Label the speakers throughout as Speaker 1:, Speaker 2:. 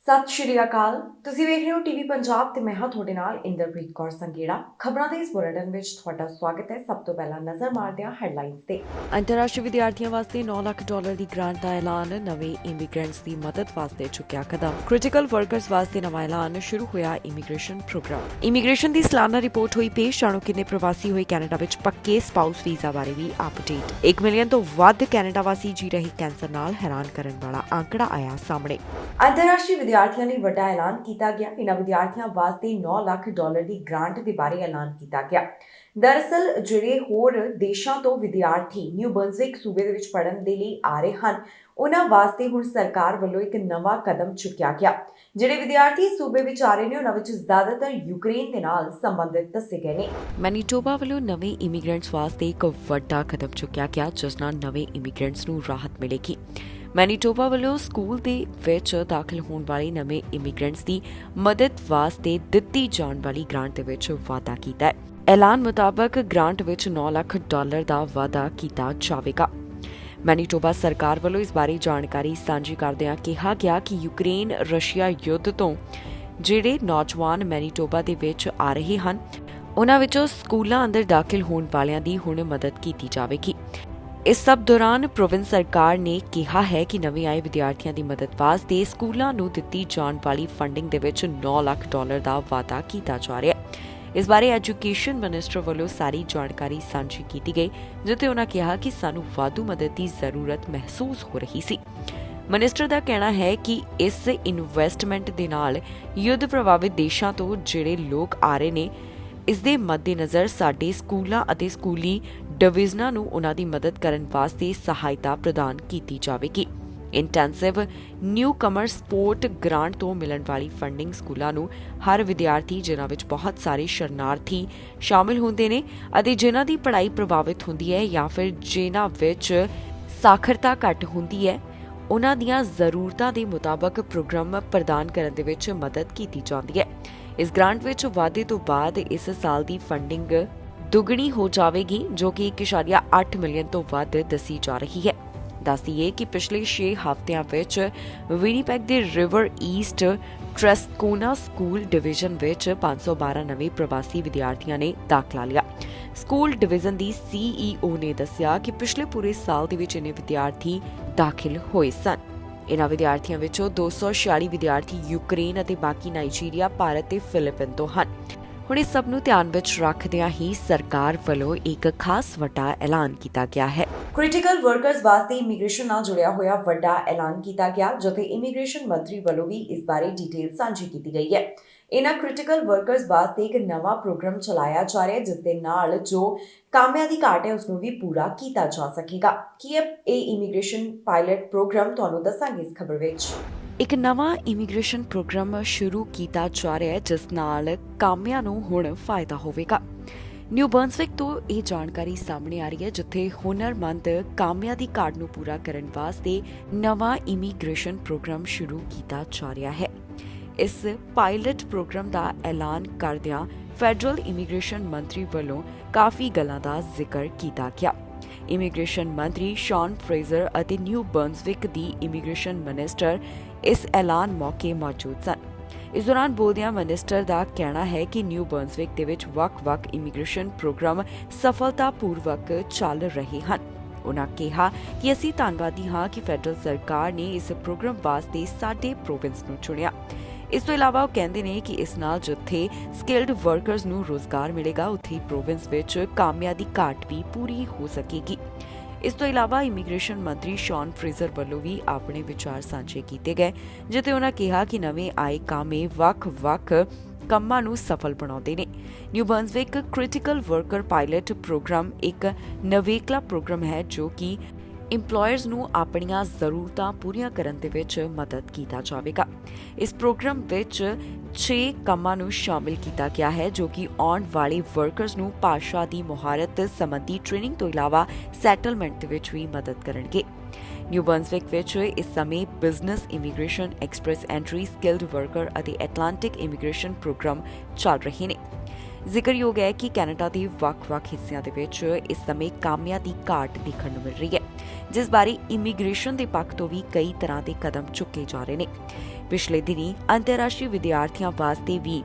Speaker 1: ਸਤਿ ਸ਼੍ਰੀ ਅਕਾਲ। ਤੁਸੀਂ ਵੇਖ ਰਹੇ ਹੋ ਟੀਵੀ ਪੰਜਾਬ ਤੇ ਮੈਂ ਹਾਂ ਤੁਹਾਡੇ ਨਾਲ ਇੰਦਰਪ੍ਰੀਤ ਕੌਰ ਸੰਗੇੜਾ। ਖਬਰਾਂ ਦੇ ਇਸ ਬੁਲੇਟਿਨ ਵਿੱਚ ਤੁਹਾਡਾ ਸਵਾਗਤ ਹੈ। ਸਭ ਤੋਂ ਪਹਿਲਾਂ ਨਜ਼ਰ ਮਾਰਦੇ ਹਾਂ ਹੈਡਲਾਈਨਸ ਤੇ।
Speaker 2: ਅੰਤਰਰਾਸ਼ਟਰੀ ਵਿਦਿਆਰਥੀਆਂ ਵਾਸਤੇ $9 ਲੱਖ ਦੀ ਗ੍ਰਾਂਟ ਦਾ ਐਲਾਨ। ਨਵੇਂ ਇਮੀਗ੍ਰੈਂਟਸ ਦੀ ਮਦਦ ਵਾਸਤੇ ਚੁੱਕਿਆ ਕਦਮ। ਕ੍ਰਿਟੀਕਲ ਵਰਕਰਸ ਵਾਸਤੇ ਨਵਾਂ ਐਲਾਨ। ਸ਼ੁਰੂ ਹੋਇਆ ਇਮੀਗ੍ਰੇਸ਼ਨ ਪ੍ਰੋਗਰਾਮ। ਇਮੀਗ੍ਰੇਸ਼ਨ ਦੀ ਸਾਲਾਨਾ ਰਿਪੋਰਟ ਹੋਈ ਪੇਸ਼। ਜਾਣੋ ਕਿੰਨੇ ਪ੍ਰਵਾਸੀ ਹੋਏ ਕੈਨੇਡਾ ਵਿੱਚ ਪੱਕੇ ਸਪਾਊਸ ਵੀਜ਼ਾ ਬਾਰੇ ਵੀ ਅਪਡੇਟ। 1 ਮਿਲੀਅਨ ਤੋਂ ਵੱਧ ਕੈਨੇਡਾ ਵਾਸੀ ਜੀ ਰਹੇ ਕੈਂਸਰ ਨਾਲ। ਹੈਰਾਨ ਕਰਨ ਵਾਲਾ ਅੰਕੜਾ ਆਇਆ ਸਾਹਮਣੇ।
Speaker 1: ਅੰਤਰਰਾਸ਼ਟਰੀ ਵਿਦਿਆਰਥੀਆਂ ਲਈ ਵੱਡਾ ਐਲਾਨ ਕੀਤਾ ਗਿਆ। ਇਹਨਾਂ ਵਿਦਿਆਰਥੀਆਂ ਵਾਸਤੇ $9 ਲੱਖ ਦੀ ਗ੍ਰਾਂਟ ਦੇ ਬਾਰੇ ਐਲਾਨ ਕੀਤਾ ਗਿਆ। ਦਰਅਸਲ ਜਿਹੜੇ ਹੋਰ ਦੇਸ਼ਾਂ ਤੋਂ ਵਿਦਿਆਰਥੀ ਨਿਊ ਬਰਨਜ਼ਵਿਕ ਸੂਬੇ ਦੇ ਵਿੱਚ ਪੜ੍ਹਨ ਦੇ ਲਈ ਆ ਰਹੇ ਹਨ, ਉਹਨਾਂ ਵਾਸਤੇ ਹੁਣ ਸਰਕਾਰ ਵੱਲੋਂ ਇੱਕ ਨਵਾਂ ਕਦਮ ਚੁੱਕਿਆ ਗਿਆ। ਜਿਹੜੇ ਵਿਦਿਆਰਥੀ ਸੂਬੇ ਵਿੱਚ ਆ ਰਹੇ ਨੇ ਉਹਨਾਂ ਵਿੱਚ ਜ਼ਿਆਦਾਤਰ ਯੂਕਰੇਨ ਦੇ ਨਾਲ ਸੰਬੰਧਿਤ ਦੱਸੇ ਗਏ ਨੇ।
Speaker 2: ਮੈਨੀਟੋਬਾ ਵੱਲੋਂ ਨਵੇਂ ਇਮੀਗ੍ਰੈਂਟਸ ਵਾਸਤੇ ਇੱਕ ਵੱਡਾ ਕਦਮ ਚੁੱਕਿਆ ਗਿਆ, ਜਿਸ ਨਾਲ ਨਵੇਂ ਇਮੀਗ੍ਰੈਂਟਸ ਨੂੰ ਰਾਹਤ ਮਿਲੇਗੀ। ਮੈਨੀਟੋਬਾ ਵੱਲੋਂ ਸਕੂਲ ਦੇ ਵਿੱਚ ਦਾਖਲ ਹੋਣ ਵਾਲੇ ਨਵੇਂ ਇਮੀਗ੍ਰੈਂਟਸ ਦੀ ਮਦਦ ਵਾਸਤੇ ਦਿੱਤੀ ਜਾਣ ਵਾਲੀ ਗ੍ਰਾਂਟ ਦੇ ਵਿੱਚ ਵਾਧਾ ਕੀਤਾ ਹੈ। ਐਲਾਨ ਮੁਤਾਬਕ ਗ੍ਰਾਂਟ ਵਿੱਚ $9 ਲੱਖ ਦਾ ਵਾਧਾ ਕੀਤਾ ਜਾਵੇਗਾ। ਮੈਨੀਟੋਬਾ ਸਰਕਾਰ ਵੱਲੋਂ ਇਸ ਬਾਰੇ ਜਾਣਕਾਰੀ ਸਾਂਝੀ ਕਰਦਿਆਂ ਕਿਹਾ ਗਿਆ ਕਿ ਯੂਕਰੇਨ ਰਸ਼ੀਆ ਯੁੱਧ ਤੋਂ ਜਿਹੜੇ ਨੌਜਵਾਨ ਮੈਨੀਟੋਬਾ ਦੇ ਵਿੱਚ ਆ ਰਹੇ ਹਨ, ਉਹਨਾਂ ਵਿੱਚੋਂ ਸਕੂਲਾਂ ਅੰਦਰ ਦਾਖਲ ਹੋਣ ਵਾਲਿਆਂ ਦੀ ਹੁਣ ਮਦਦ ਕੀਤੀ ਜਾਵੇਗੀ। ਇਸ ਸਭ ਦੌਰਾਨ ਪ੍ਰੋਵਿੰਸ ਸਰਕਾਰ ਨੇ ਕਿਹਾ ਹੈ ਕਿ ਨਵੇਂ ਆਏ ਵਿਦਿਆਰਥੀਆਂ ਦੀ ਮਦਦ ਵਾਸਤੇ ਸਕੂਲਾਂ ਨੂੰ ਦਿੱਤੀ ਜਾਣ ਵਾਲੀ ਫੰਡਿੰਗ ਦੇ ਵਿੱਚ $9 ਲੱਖ ਦਾ ਵਾਧਾ ਕੀਤਾ ਜਾ ਰਿਹਾ ਹੈ। ਇਸ ਬਾਰੇ ਐਜੂਕੇਸ਼ਨ ਮਿਨਿਸਟਰ ਵੱਲੋਂ ਸਾਰੀ ਜਾਣਕਾਰੀ ਸਾਂਝੀ ਕੀਤੀ ਗਈ, ਜਿੱਥੇ ਉਹਨਾਂ ਕਿਹਾ ਕਿ ਸਾਨੂੰ ਵਾਧੂ ਮਦਦ ਦੀ ਜ਼ਰੂਰਤ ਮਹਿਸੂਸ ਹੋ ਰਹੀ ਸੀ। ਮਿਨਿਸਟਰ ਦਾ ਕਹਿਣਾ ਹੈ ਕਿ ਇਸ ਇਨਵੈਸਟਮੈਂਟ ਦੇ ਨਾਲ ਯੁੱਧ ਪ੍ਰਭਾਵਿਤ ਦੇਸ਼ਾਂ ਤੋਂ ਜਿਹੜੇ ਲੋਕ ਆ ਰਹੇ ਨੇ, ਇਸ ਦੇ ਮੱਦੇਨਜ਼ਰ ਸਾਡੇ ਸਕੂਲਾਂ ਅਤੇ ਸਕੂਲੀ ਡਿਵੀਜ਼ਨਾਂ ਨੂੰ ਉਹਨਾਂ ਦੀ ਮਦਦ ਕਰਨ ਵਾਸਤੇ ਸਹਾਇਤਾ ਪ੍ਰਦਾਨ ਕੀਤੀ ਜਾਵੇਗੀ। ਇੰਟੈਂਸਿਵ ਨਿਊ ਕਮਰ ਸਪੋਰਟ ਗ੍ਰਾਂਟ ਤੋਂ ਮਿਲਣ ਵਾਲੀ ਫੰਡਿੰਗ ਸਕੂਲਾਂ ਨੂੰ ਹਰ ਵਿਦਿਆਰਥੀ ਜਿਨ੍ਹਾਂ ਵਿੱਚ ਬਹੁਤ ਸਾਰੇ ਸ਼ਰਨਾਰਥੀ ਸ਼ਾਮਿਲ ਹੁੰਦੇ ਨੇ ਅਤੇ ਜਿਨ੍ਹਾਂ ਦੀ ਪੜ੍ਹਾਈ ਪ੍ਰਭਾਵਿਤ ਹੁੰਦੀ ਹੈ ਜਾਂ ਫਿਰ ਜਿਨ੍ਹਾਂ ਵਿੱਚ ਸਾਖਰਤਾ ਘੱਟ ਹੁੰਦੀ ਹੈ, ਉਹਨਾਂ ਦੀਆਂ ਜ਼ਰੂਰਤਾਂ ਦੇ ਮੁਤਾਬਕ ਪ੍ਰੋਗਰਾਮ ਪ੍ਰਦਾਨ ਕਰਨ ਦੇ ਵਿੱਚ ਮਦਦ ਕੀਤੀ ਜਾਂਦੀ ਹੈ। ਇਸ ਗ੍ਰਾਂਟ ਵਿੱਚ ਵਾਧੇ ਤੋਂ ਬਾਅਦ ਇਸ ਸਾਲ ਦੀ ਫੰਡਿੰਗ ਦੁੱਗਣੀ ਹੋ ਜਾਵੇਗੀ, ਜੋ ਕਿ 1.8 ਮਿਲੀਅਨ ਤੋਂ ਵੱਧ ਦੱਸੀ ਜਾ ਰਹੀ ਹੈ। ਦੱਸ ਦਈਏ ਕਿ ਪਿਛਲੇ 6 ਹਫ਼ਤਿਆਂ ਵਿੱਚ ਵਿਨੀਪੈਗ ਦੇ ਰਿਵਰ ਈਸਟ ਟ੍ਰੈਸਕੋਨਾ ਸਕੂਲ ਡਿਵੀਜ਼ਨ ਵਿੱਚ 512 ਨਵੇਂ ਪ੍ਰਵਾਸੀ ਵਿਦਿਆਰਥੀਆਂ ਨੇ ਦਾਖਲਾ ਲਿਆ। ਸਕੂਲ ਡਿਵੀਜ਼ਨ ਦੀ CEO ਨੇ ਦੱਸਿਆ ਕਿ ਪਿਛਲੇ ਪੂਰੇ ਸਾਲ ਦੇ ਵਿੱਚ ਇਹਨੇ ਵਿਦਿਆਰਥੀ ਦਾਖਲ ਹੋਏ ਸਨ। ਇਨ੍ਹਾਂ ਵਿਦਿਆਰਥੀਆਂ ਵਿੱਚੋਂ 246 ਵਿਦਿਆਰਥੀ ਯੂਕਰੇਨ ਅਤੇ ਬਾਕੀ ਨਾਈਜੀਰੀਆ, ਭਾਰਤ ਤੇ ਫਿਲੀਪੀਨ ਤੋਂ ਹਨ। ਹੁਣ ਇਸ ਸਭ ਨੂੰ ਧਿਆਨ ਵਿੱਚ ਰੱਖਦਿਆਂ ਹੀ ਸਰਕਾਰ ਵੱਲੋਂ ਇੱਕ ਖਾਸ ਵੱਡਾ ਐਲਾਨ ਕੀਤਾ ਗਿਆ ਹੈ।
Speaker 1: ਕ੍ਰਿਟੀਕਲ ਵਰਕਰਸ ਵਾਸਤੇ ਇਮੀਗ੍ਰੇਸ਼ਨ ਨਾਲ ਜੁੜਿਆ ਹੋਇਆ ਵੱਡਾ ਐਲਾਨ ਕੀਤਾ ਗਿਆ, ਜਿੱਥੇ ਇਮੀਗ੍ਰੇਸ਼ਨ ਮੰਤਰੀ ਵੱਲੋਂ ਵੀ ਇਸ ਬਾਰੇ ਡਿਟੇਲ ਸਾਂਝੀ ਕੀਤੀ ਗਈ ਹੈ। ਇਹਨਾਂ ਕ੍ਰਿਟੀਕਲ ਵਰਕਰਸ ਵਾਸਤੇ ਇੱਕ ਨਵਾਂ ਪ੍ਰੋਗਰਾਮ ਚਲਾਇਆ ਜਾ ਰਿਹਾ ਹੈ, ਜਿਸ ਦੇ ਨਾਲ ਜੋ ਕਾਮਿਆਂ ਦੀ ਘਾਟ ਹੈ ਉਸ ਨੂੰ ਵੀ ਪੂਰਾ ਕੀਤਾ ਜਾ ਸਕੇਗਾ। ਕੀ ਇਹ ਇਮੀਗ੍ਰੇਸ਼ਨ ਪਾਇਲਟ ਪ੍ਰੋਗਰਾਮ ਤੁਹਾਨੂੰ ਦੱਸਾਂਗੇ ਇਸ ਖਬਰ ਵਿੱਚ।
Speaker 2: ਇੱਕ ਨਵਾਂ ਇਮੀਗ੍ਰੇਸ਼ਨ ਪ੍ਰੋਗਰਾਮ ਸ਼ੁਰੂ ਕੀਤਾ ਜਾ ਰਿਹਾ ਹੈ, ਜਿਸ ਨਾਲ ਕਾਮਿਆਂ ਨੂੰ ਹੁਣ ਫਾਇਦਾ ਹੋਵੇਗਾ। ਨਿਊ ਬਰਨਜ਼ਵਿਕ ਤੋਂ ਇਹ ਜਾਣਕਾਰੀ ਸਾਹਮਣੇ ਆ ਰਹੀ ਹੈ, ਜਿੱਥੇ ਹੁਨਰਮੰਦ ਕਾਮਿਆਂ ਦੀ ਘਾਟ ਨੂੰ ਪੂਰਾ ਕਰਨ ਵਾਸਤੇ ਨਵਾਂ ਇਮੀਗ੍ਰੇਸ਼ਨ ਪ੍ਰੋਗਰਾਮ ਸ਼ੁਰੂ ਕੀਤਾ ਜਾ ਰਿਹਾ ਹੈ। ਇਸ ਪਾਇਲਟ ਪ੍ਰੋਗਰਾਮ ਦਾ ਐਲਾਨ ਕਰਦਿਆਂ ਫੈਡਰਲ ਇਮੀਗ੍ਰੇਸ਼ਨ ਮੰਤਰੀ ਵੱਲੋਂ ਕਾਫੀ ਗੱਲਾਂ ਦਾ ਜ਼ਿਕਰ ਕੀਤਾ ਗਿਆ। ਇਮੀਗ੍ਰੇਸ਼ਨ ਮੰਤਰੀ ਸ਼ੌਨ ਫਰੇਜ਼ਰ ਅਤੇ ਨਿਊ ਬਰਨਜ਼ਵਿਕ ਦੀ ਇਮੀਗ੍ਰੇਸ਼ਨ ਮਿਨਿਸਟਰ ਇਸ ਐਲਾਨ ਮੌਕੇ ਮੌਜੂਦ ਸਨ। ਇਸ ਦੌਰਾਨ ਬੋਲਦਿਆਂ ਮਿਨਿਸਟਰ ਦਾ ਕਹਿਣਾ ਹੈ ਕਿ ਨਿਊ ਬਰਨਜ਼ਵਿਕ ਦੇ ਵਿੱਚ ਵੱਖ-ਵੱਖ ਇਮੀਗ੍ਰੇਸ਼ਨ ਪ੍ਰੋਗਰਾਮ ਸਫਲਤਾਪੂਰਵਕ ਚੱਲ ਰਹੇ ਹਨ। ਉਨ੍ਹਾਂ ਕਿਹਾ ਕਿ ਅਸੀਂ ਧੰਨਵਾਦੀ ਹਾਂ ਕਿ ਫੈਡਰਲ ਸਰਕਾਰ ਨੇ ਇਸ ਪ੍ਰੋਗਰਾਮ ਵਾਸਤੇ ਸਾਡੇ ਪ੍ਰੋਵਿੰਸ ਨੂੰ ਚੁਣਿਆ। ਇਸ ਤੋਂ ਇਲਾਵਾ ਉਹ ਕਹਿੰਦੇ ਨੇ ਕਿ ਇਸ ਨਾਲ ਜਿੱਥੇ ਸਕਿਲਡ ਵਰਕਰਸ ਨੂੰ ਰੋਜ਼ਗਾਰ ਮਿਲੇਗਾ, ਉੱਥੇ ਪ੍ਰੋਵਿੰਸ ਵਿੱਚ ਕਾਮਿਆਂ ਦੀ ਘਾਟ ਵੀ ਪੂਰੀ ਹੋ ਸਕੇਗੀ। ਇਸ ਤੋਂ ਇਲਾਵਾ ਇਮੀਗ੍ਰੇਸ਼ਨ ਮੰਤਰੀ ਸ਼ੌਨ ਫਰੇਜ਼ਰ ਵੱਲੋਂ ਵੀ ਆਪਣੇ ਵਿਚਾਰ ਸਾਂਝੇ ਕੀਤੇ ਗਏ, ਜਿੱਥੇ ਉਹਨਾਂ ਕਿਹਾ ਕਿ ਨਵੇਂ ਆਏ ਕਾਮੇ ਵੱਖ-ਵੱਖ ਕੰਮਾਂ ਨੂੰ ਸਫਲ ਬਣਾਉਂਦੇ ਨੇ। New Brunswick critical worker pilot programme ਇੱਕ ਨਵੇਕਲਾ ਪ੍ਰੋਗਰਾਮ ਹੈ, ਜੋ ਕਿ ਇੰਪਲਾਇਰਸ ਨੂੰ ਆਪਣੀਆਂ ਜ਼ਰੂਰਤਾਂ ਪੂਰੀਆਂ ਕਰਨ ਦੇ ਵਿੱਚ ਮਦਦ ਕੀਤਾ ਜਾਵੇਗਾ। ਇਸ ਪ੍ਰੋਗਰਾਮ ਵਿੱਚ 6 ਕੰਮਾਂ ਨੂੰ ਸ਼ਾਮਿਲ ਕੀਤਾ ਗਿਆ ਹੈ, ਜੋ ਕਿ ਆਉਣ ਵਾਲੇ ਵਰਕਰਸ ਨੂੰ ਭਾਸ਼ਾ ਦੀ ਮੁਹਾਰਤ ਸੰਬੰਧੀ ਟ੍ਰੇਨਿੰਗ ਤੋਂ ਇਲਾਵਾ ਸੈਟਲਮੈਂਟ ਦੇ ਵਿੱਚ ਵੀ ਮਦਦ ਕਰਨਗੇ। ਨਿਊ ਬਰਨਜ਼ਵਿਕ ਵਿੱਚ ਇਸ ਸਮੇਂ business immigration, express entry, skilled worker ਅਤੇ ਐਟਲਾਂਟਿਕ ਇਮੀਗ੍ਰੇਸ਼ਨ ਪ੍ਰੋਗਰਾਮ ਚੱਲ ਰਹੇ ਨੇ। ਜ਼ਿਕਰਯੋਗ ਹੈ ਕਿ ਕੈਨੇਡਾ ਦੇ ਵੱਖ-ਵੱਖ ਹਿੱਸਿਆਂ ਦੇ ਵਿੱਚ ਇਸ ਸਮੇਂ ਕਾਮਿਆਂ ਦੀ ਘਾਟ ਦੇਖਣ ਨੂੰ ਮਿਲ ਰਹੀ ਹੈ, ਜਿਸ ਬਾਰੇ ਇਮੀਗ੍ਰੇਸ਼ਨ ਦੇ ਪੱਖ ਤੋਂ ਵੀ ਕਈ ਤਰ੍ਹਾਂ ਦੇ ਕਦਮ ਚੁੱਕੇ ਜਾ ਰਹੇ ਨੇ। ਪਿਛਲੇ ਦਿਨੀ ਅੰਤਰਰਾਸ਼ਟਰੀ ਵਿਦਿਆਰਥੀਆਂ ਵਾਸਤੇ ਵੀ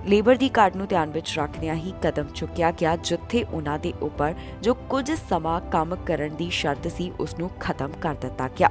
Speaker 2: ਲੇਬਰ ਦੀ ਘਾਟ ਨੂੰ ਧਿਆਨ ਵਿੱਚ ਰੱਖਦਿਆਂ ਹੀ ਕਦਮ ਚੁੱਕਿਆ ਗਿਆ, ਜਿੱਥੇ ਉਹਨਾਂ ਦੇ ਉੱਪਰ ਜੋ ਕੁਝ ਸਮਾਂ ਕੰਮ ਕਰਨ ਦੀ ਸ਼ਰਤ ਸੀ ਉਸ ਨੂੰ ਖਤਮ ਕਰ ਦਿੱਤਾ ਗਿਆ।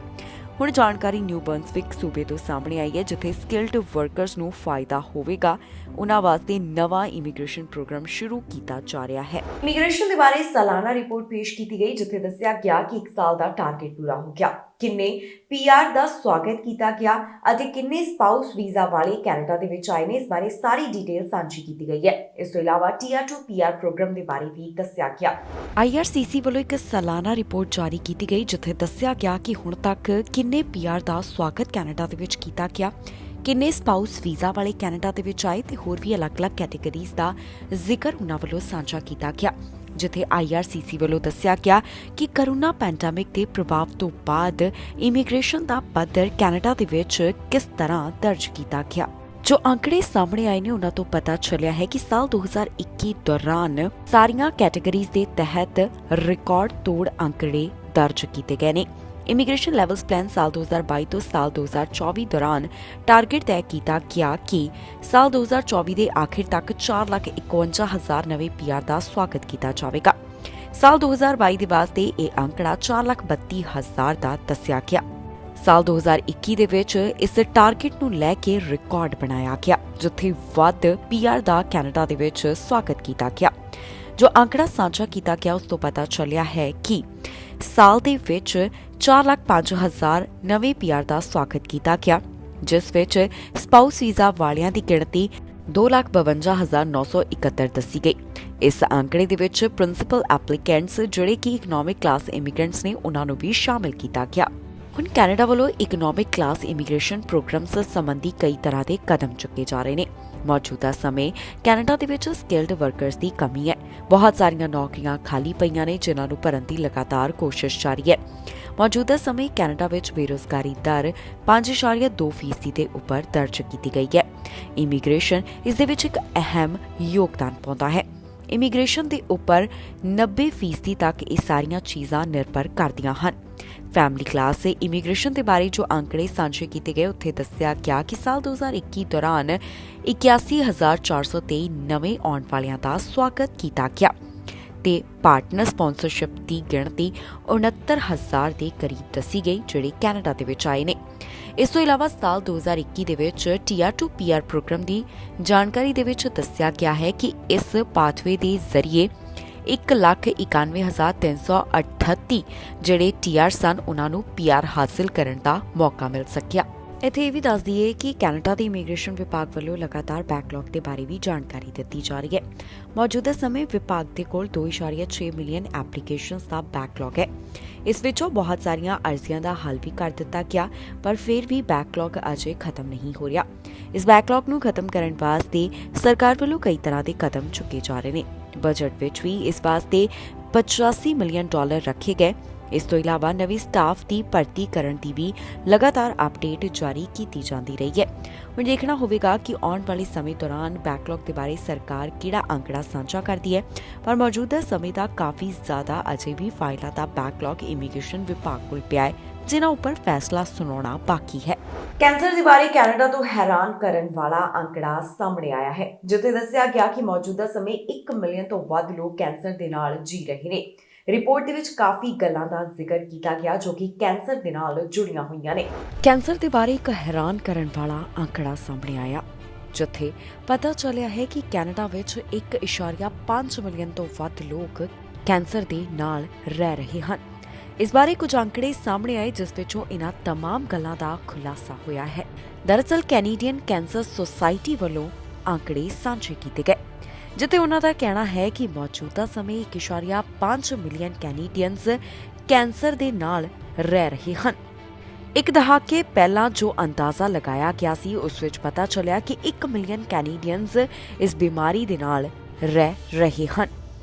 Speaker 2: ਹੁਣ ਜਾਣਕਾਰੀ ਨਿਊ ਬਰਨਸਵਿਕ ਸੂਬੇ ਤੋਂ ਸਾਹਮਣੇ ਆਈ ਹੈ, ਜਿੱਥੇ ਸਕਿਲਡ ਵਰਕਰਸ ਨੂੰ ਫਾਇਦਾ ਹੋਵੇਗਾ। ਉਹਨਾਂ ਵਾਸਤੇ ਨਵਾਂ ਇਮੀਗ੍ਰੇਸ਼ਨ ਪ੍ਰੋਗਰਾਮ ਸ਼ੁਰੂ ਕੀਤਾ ਜਾ ਰਿਹਾ ਹੈ।
Speaker 1: ਇਮੀਗ੍ਰੇਸ਼ਨ ਦੇ ਬਾਰੇ ਸਾਲਾਨਾ ਰਿਪੋਰਟ ਪੇਸ਼ ਕੀਤੀ ਗਈ, ਜਿੱਥੇ ਦੱਸਿਆ ਗਿਆ ਕਿ 1 ਸਾਲ ਦਾ ਟਾਰਗੇਟ ਪੂਰਾ ਹੋ ਗਿਆ, ਕਿੰਨੇ ਪੀਆਰ ਦਾ ਸਵਾਗਤ ਕੀਤਾ ਗਿਆ ਅਤੇ ਕਿੰਨੇ ਸਪਾਊਸ ਵੀਜ਼ਾ ਵਾਲੇ ਕੈਨੇਡਾ ਦੇ ਵਿੱਚ ਆਏ ਨੇ। ਇਸ ਬਾਰੇ ਸਾਰੀ ਡਿਟੇਲ ਸਾਂਝੀ ਕੀਤੀ ਗਈ ਹੈ। ਇਸ ਤੋਂ ਇਲਾਵਾ ਟੀਆਰ 2 ਪੀਆਰ ਪ੍ਰੋਗਰਾਮ ਦੇ ਬਾਰੇ ਵੀ ਦੱਸਿਆ ਗਿਆ।
Speaker 2: IRCC ਵੱਲੋਂ ਇੱਕ ਸਾਲਾਨਾ ਰਿਪੋਰਟ ਜਾਰੀ ਕੀਤੀ ਗਈ, ਜਿੱਥੇ ਦੱਸਿਆ ਗਿਆ ਕਿ ਹੁਣ ਤੱਕ ਕਿੰਨੇ ਪੀਆਰ ਦਾ ਸਵਾਗਤ ਕੈਨੇਡਾ ਦੇ ਵਿੱਚ ਕੀਤਾ ਗਿਆ, ਕਿੰਨੇ ਸਪਾਊਸ ਵੀਜ਼ਾ ਵਾਲੇ ਕੈਨੇਡਾ ਦੇ ਵਿੱਚ ਆਏ ਤੇ ਹੋਰ ਵੀ ਅਲੱਗ-ਅਲੱਗ ਕੈਟੇਗਰੀਜ਼ ਦਾ ਜ਼ਿਕਰ ਉਹਨਾਂ ਵੱਲੋਂ ਸਾਂਝਾ ਕੀਤਾ ਗਿਆ। ਜਿੱਥੇ IRCC ਵੱਲੋਂ ਦੱਸਿਆ ਗਿਆ ਕਿ ਕਰੋਨਾ ਪੈਂਡੇਮਿਕ ਦੇ ਪ੍ਰਭਾਵ ਤੋਂ ਬਾਅਦ ਇਮੀਗ੍ਰੇਸ਼ਨ ਦਾ ਪੱਧਰ ਕੈਨੇਡਾ ਦੇ ਵਿੱਚ ਕਿਸ ਤਰ੍ਹਾਂ ਦਰਜ ਕੀਤਾ ਗਿਆ। ਜੋ ਅੰਕੜੇ ਸਾਹਮਣੇ ਆਏ ਨੇ ਉਹਨਾਂ ਤੋਂ ਪਤਾ ਚੱਲਿਆ ਹੈ ਕਿ ਸਾਲ 2021 ਦੌਰਾਨ ਸਾਰੀਆਂ ਕੈਟੇਗਰੀਜ਼ ਦੇ ਤਹਿਤ ਰਿਕਾਰਡ ਤੋੜ ਅੰਕੜੇ ਦਰਜ ਕੀਤੇ ਗਏ ਨੇ। ਇਮੀਗ੍ਰੇਸ਼ਨ ਲੈਵਲਸ ਪਲਾਨ ਸਾਲ 2022 ਤੋਂ ਸਾਲ 2024 ਦੌਰਾਨ ਟਾਰਗੇਟ ਤੈਅ ਕੀਤਾ ਗਿਆ ਕਿ ਸਾਲ 2024 ਦੇ ਆਖਿਰ ਤੱਕ 4,51,000 ਨਵੇਂ ਪੀਆਰ ਦਾ ਸਵਾਗਤ ਕੀਤਾ ਜਾਵੇਗਾ। ਸਾਲ 2022 ਦੇ ਵਾਸਤੇ ਇਹ ਅੰਕੜਾ 4,32,000 ਦਾ ਦੱਸਿਆ ਗਿਆ। ਸਾਲ 2021 ਦੇ ਵਿੱਚ ਇਸ ਟਾਰਗੇਟ ਨੂੰ ਲੈ ਕੇ ਰਿਕਾਰਡ ਬਣਾਇਆ ਗਿਆ, ਜਿੱਥੇ ਵੱਧ ਪੀਆਰ ਦਾ ਕੈਨੇਡਾ ਦੇ ਵਿੱਚ ਸਵਾਗਤ ਕੀਤਾ ਗਿਆ। ਜੋ ਅੰਕੜਾ ਸਾਂਝਾ ਕੀਤਾ ਗਿਆ ਉਸ ਤੋਂ ਪਤਾ ਚੱਲਿਆ ਹੈ ਕਿ ਸਾਲ ਦੇ ਵਿੱਚ 4,05,000 ਨਵੇਂ ਪੀਆਰ ਦਾ ਸਵਾਗਤ ਕੀਤਾ ਗਿਆ, ਜਿਸ ਵਿੱਚ ਸਪਾਊਸ ਵੀਜ਼ਾ ਵਾਲਿਆਂ ਦੀ ਗਿਣਤੀ 2,52,971 ਦੱਸੀ ਗਈ। ਇਸ ਅੰਕੜੇ ਦੇ ਵਿੱਚ ਪ੍ਰਿੰਸੀਪਲ ਐਪਲੀਕੈਂਟਸ ਜਿਹੜੇ ਕਿ ਇਕਨੋਮਿਕ ਕਲਾਸ ਇਮੀਗ੍ਰੈਂਟਸ ਨੇ ਉਹਨਾਂ ਨੂੰ ਵੀ ਸ਼ਾਮਿਲ ਕੀਤਾ ਗਿਆ। ਹੁਣ ਕੈਨੇਡਾ ਵੱਲੋਂ ਇਕਨੋਮਿਕ ਕਲਾਸ ਇਮੀਗ੍ਰੇਸ਼ਨ ਪ੍ਰੋਗਰਾਮਸ ਸੰਬੰਧੀ ਕਈ ਤਰ੍ਹਾਂ ਦੇ ਕਦਮ ਚੁੱਕੇ ਜਾ ਰਹੇ ਨੇ। ਮੌਜੂਦਾ ਸਮੇਂ ਕੈਨੇਡਾ ਦੇ ਵਿੱਚ ਸਕਿਲਡ ਵਰਕਰਸ ਦੀ ਕਮੀ ਹੈ। ਬਹੁਤ ਸਾਰੀਆਂ ਨੌਕਰੀਆਂ ਖਾਲੀ ਪਈਆਂ ਨੇ, ਜਿਨ੍ਹਾਂ ਨੂੰ ਭਰਨ ਦੀ ਲਗਾਤਾਰ ਕੋਸ਼ਿਸ਼ ਜਾਰੀ ਹੈ। ਮੌਜੂਦਾ ਸਮੇਂ ਕੈਨੇਡਾ ਵਿੱਚ ਬੇਰੁਜ਼ਗਾਰੀ ਦਰ 5.2% ਦੇ ਉੱਪਰ ਦਰਜ ਕੀਤੀ ਗਈ ਹੈ। ਇਮੀਗ੍ਰੇਸ਼ਨ ਇਸ ਦੇ ਵਿੱਚ ਇੱਕ ਅਹਿਮ ਯੋਗਦਾਨ ਪਾਉਂਦਾ ਹੈ। ਇਮੀਗ੍ਰੇਸ਼ਨ ਦੇ ਉੱਪਰ 90% ਤੱਕ ਇਹ ਸਾਰੀਆਂ ਚੀਜ਼ਾਂ ਨਿਰਭਰ ਕਰਦੀਆਂ ਹਨ। ਫੈਮਿਲੀ ਕਲਾਸ ਦੇ ਇਮੀਗ੍ਰੇਸ਼ਨ ਦੇ ਬਾਰੇ ਜੋ ਅੰਕੜੇ ਸਾਂਝੇ ਕੀਤੇ ਗਏ, ਉੱਥੇ ਦੱਸਿਆ ਗਿਆ ਕਿ ਸਾਲ 2021 ਦੌਰਾਨ 81,423 ਨਵੇਂ ਆਉਣ ਵਾਲਿਆਂ ਦਾ ਸਵਾਗਤ ਕੀਤਾ ਗਿਆ ਤੇ ਪਾਰਟਨਰ ਸਪਾਂਸਰਸ਼ਿਪ ਦੀ ਗਿਣਤੀ 69,000 ਦੇ ਕਰੀਬ ਦੱਸੀ ਗਈ, ਜਿਹੜੇ ਕੈਨੇਡਾ ਦੇ ਵਿੱਚ ਆਏ ਨੇ। ਇਸ ਤੋਂ ਇਲਾਵਾ ਸਾਲ 2021 ਦੇ ਵਿੱਚ ਟੀਆਰ 2 ਪੀਆਰ ਪ੍ਰੋਗਰਾਮ ਦੀ ਜਾਣਕਾਰੀ ਦੇ ਵਿੱਚ ਦੱਸਿਆ ਗਿਆ ਹੈ ਕਿ ਇਸ ਪਾਥਵੇ ਦੇ ਜ਼ਰੀਏ 1,91,338 ਜਿਹੜੇ ਟੀਆਰ ਸਨ ਉਹਨਾਂ ਨੂੰ ਪੀਆਰ ਹਾਸਲ ਕਰਨ ਦਾ ਮੌਕਾ ਮਿਲ ਸਕਿਆ। ਇੱਥੇ ਇਹ ਵੀ ਦੱਸ ਦਈਏ ਕਿ ਕੈਨੇਡਾ ਦੇ ਇਮੀਗ੍ਰੇਸ਼ਨ ਵਿਭਾਗ ਵੱਲੋਂ ਲਗਾਤਾਰ ਬੈਕਲੌਗ ਦੇ ਬਾਰੇ ਵੀ ਜਾਣਕਾਰੀ ਦਿੱਤੀ ਜਾ ਰਹੀ ਹੈ। ਮੌਜੂਦਾ ਸਮੇਂ ਵਿਭਾਗ ਦੇ ਕੋਲ 2.6 ਮਿਲੀਅਨ ਐਪਲੀਕੇਸ਼ਨਸ ਦਾ ਬੈਕਲੌਗ ਹੈ। ਇਸ ਵਿੱਚੋਂ ਬਹੁਤ ਸਾਰੀਆਂ ਅਰਜ਼ੀਆਂ ਦਾ ਹੱਲ ਵੀ ਕਰ ਦਿੱਤਾ ਗਿਆ, ਪਰ ਫਿਰ ਵੀ ਬੈਕਲੌਗ ਅਜੇ ਖਤਮ ਨਹੀਂ ਹੋ ਰਿਹਾ। ਇਸ ਬੈਕਲੌਗ ਨੂੰ ਖਤਮ ਕਰਨ ਵਾਸਤੇ ਸਰਕਾਰ ਵੱਲੋਂ ਕਈ ਤਰ੍ਹਾਂ ਦੇ ਕਦਮ ਚੁੱਕੇ ਜਾ ਰਹੇ ਨੇ। ਬਜਟ ਵਿੱਚ ਵੀ ਇਸ ਵਾਸਤੇ $85 ਮਿਲੀਅਨ ਰੱਖੇ ਗਏ। ਇਸ ਤੋਂ ਇਲਾਵਾ ਨਵੀਂ ਸਟਾਫ ਦੀ ਭਰਤੀ ਕਰਨ ਦੀ ਵੀ ਲਗਾਤਾਰ ਅਪਡੇਟ ਜਾਰੀ ਕੀਤੀ ਜਾਂਦੀ ਰਹੀ ਹੈ। ਹੁਣ ਦੇਖਣਾ ਹੋਵੇਗਾ ਕਿ ਆਉਣ ਵਾਲੇ ਸਮੇਂ ਦੌਰਾਨ ਬੈਕਲੌਗ ਦੇ ਬਾਰੇ ਸਰਕਾਰ ਕਿਹੜਾ ਅੰਕੜਾ ਸਾਂਝਾ ਕਰਦੀ ਹੈ, ਪਰ ਮੌਜੂਦਾ ਸਮੇਂ ਦਾ ਕਾਫੀ ਜ਼ਿਆਦਾ ਅਜੇ ਵੀ ਫਾਈਲਾਂ ਦਾ ਬੈਕਲੌਗ ਇਮੀਗ੍ਰੇਸ਼ਨ ਵਿਭਾਗ ਕੋਲ ਪਿਆ ਹੈ, ਜਿਨ੍ਹਾਂ ਉੱਪਰ ਫੈਸਲਾ ਸੁਣਾਉਣਾ ਬਾਕੀ ਹੈ।
Speaker 1: ਕੈਂਸਰ ਦੇ ਬਾਰੇ ਕੈਨੇਡਾ ਤੋਂ ਹੈਰਾਨ ਕਰਨ ਵਾਲਾ ਅੰਕੜਾ ਸਾਹਮਣੇ ਆਇਆ ਹੈ, ਜਿੱਥੇ ਦੱਸਿਆ ਗਿਆ ਕਿ ਮੌਜੂਦਾ ਸਮੇਂ 1 ਮਿਲੀਅਨ ਤੋਂ ਵੱਧ ਲੋਕ ਕੈਂਸਰ ਦੇ ਨਾਲ ਜੀ ਰਹੇ ਨੇ। ਰਿਪੋਰਟ ਦੇ ਵਿੱਚ ਕਾਫੀ ਗੱਲਾਂ ਦਾ ਜ਼ਿਕਰ ਕੀਤਾ ਗਿਆ ਜੋ ਕਿ ਕੈਂਸਰ ਦੇ ਨਾਲ ਜੁੜੀਆਂ ਹੋਈਆਂ ਨੇ।
Speaker 2: ਕੈਂਸਰ ਦੇ ਬਾਰੇ ਇੱਕ ਹੈਰਾਨ ਕਰਨ ਵਾਲਾ ਅੰਕੜਾ ਸਾਹਮਣੇ ਆਇਆ, ਜਿੱਥੇ ਪਤਾ ਚੱਲਿਆ ਹੈ ਕਿ ਕੈਨੇਡਾ ਵਿੱਚ 1.5 ਮਿਲੀਅਨ ਤੋਂ ਵੱਧ ਲੋਕ ਕੈਂਸਰ ਦੇ ਨਾਲ ਰਹਿ ਰਹੇ ਹਨ। ਇਸ ਬਾਰੇ ਕੁਝ ਅੰਕੜੇ ਸਾਹਮਣੇ ਆਏ, ਜਿਸ ਵਿੱਚੋਂ ਇਹਨਾਂ तमाम ਗੱਲਾਂ ਦਾ ਖੁਲਾਸਾ ਹੋਇਆ ਹੈ। ਦਰਅਸਲ ਕੈਨੇਡੀਅਨ ਕੈਂਸਰ ਸੁਸਾਇਟੀ ਵੱਲੋਂ ਅੰਕੜੇ ਸਾਂਝੇ ਕੀਤੇ ਗਏ, ਜਿੱਥੇ ਉਹਨਾਂ ਦਾ ਕਹਿਣਾ ਹੈ ਕਿ ਮੌਜੂਦਾ ਸਮੇਂ 1.5 ਮਿਲੀਅਨ ਕੈਨੇਡੀਅਨਸ ਕੈਂਸਰ ਦੇ ਨਾਲ ਰਹਿ ਰਹੇ ਹਨ। ਇੱਕ ਦਹਾਕੇ ਪਹਿਲਾਂ ਜੋ ਅੰਦਾਜ਼ਾ ਲਗਾਇਆ ਗਿਆ ਸੀ, ਉਸ ਵਿੱਚ ਪਤਾ ਚੱਲਿਆ ਕਿ 1 ਮਿਲੀਅਨ ਕੈਨੇਡੀਅਨਸ ਇਸ ਬਿਮਾਰੀ ਦੇ ਨਾਲ ਰਹਿ ਰਹੇ ਹਨ।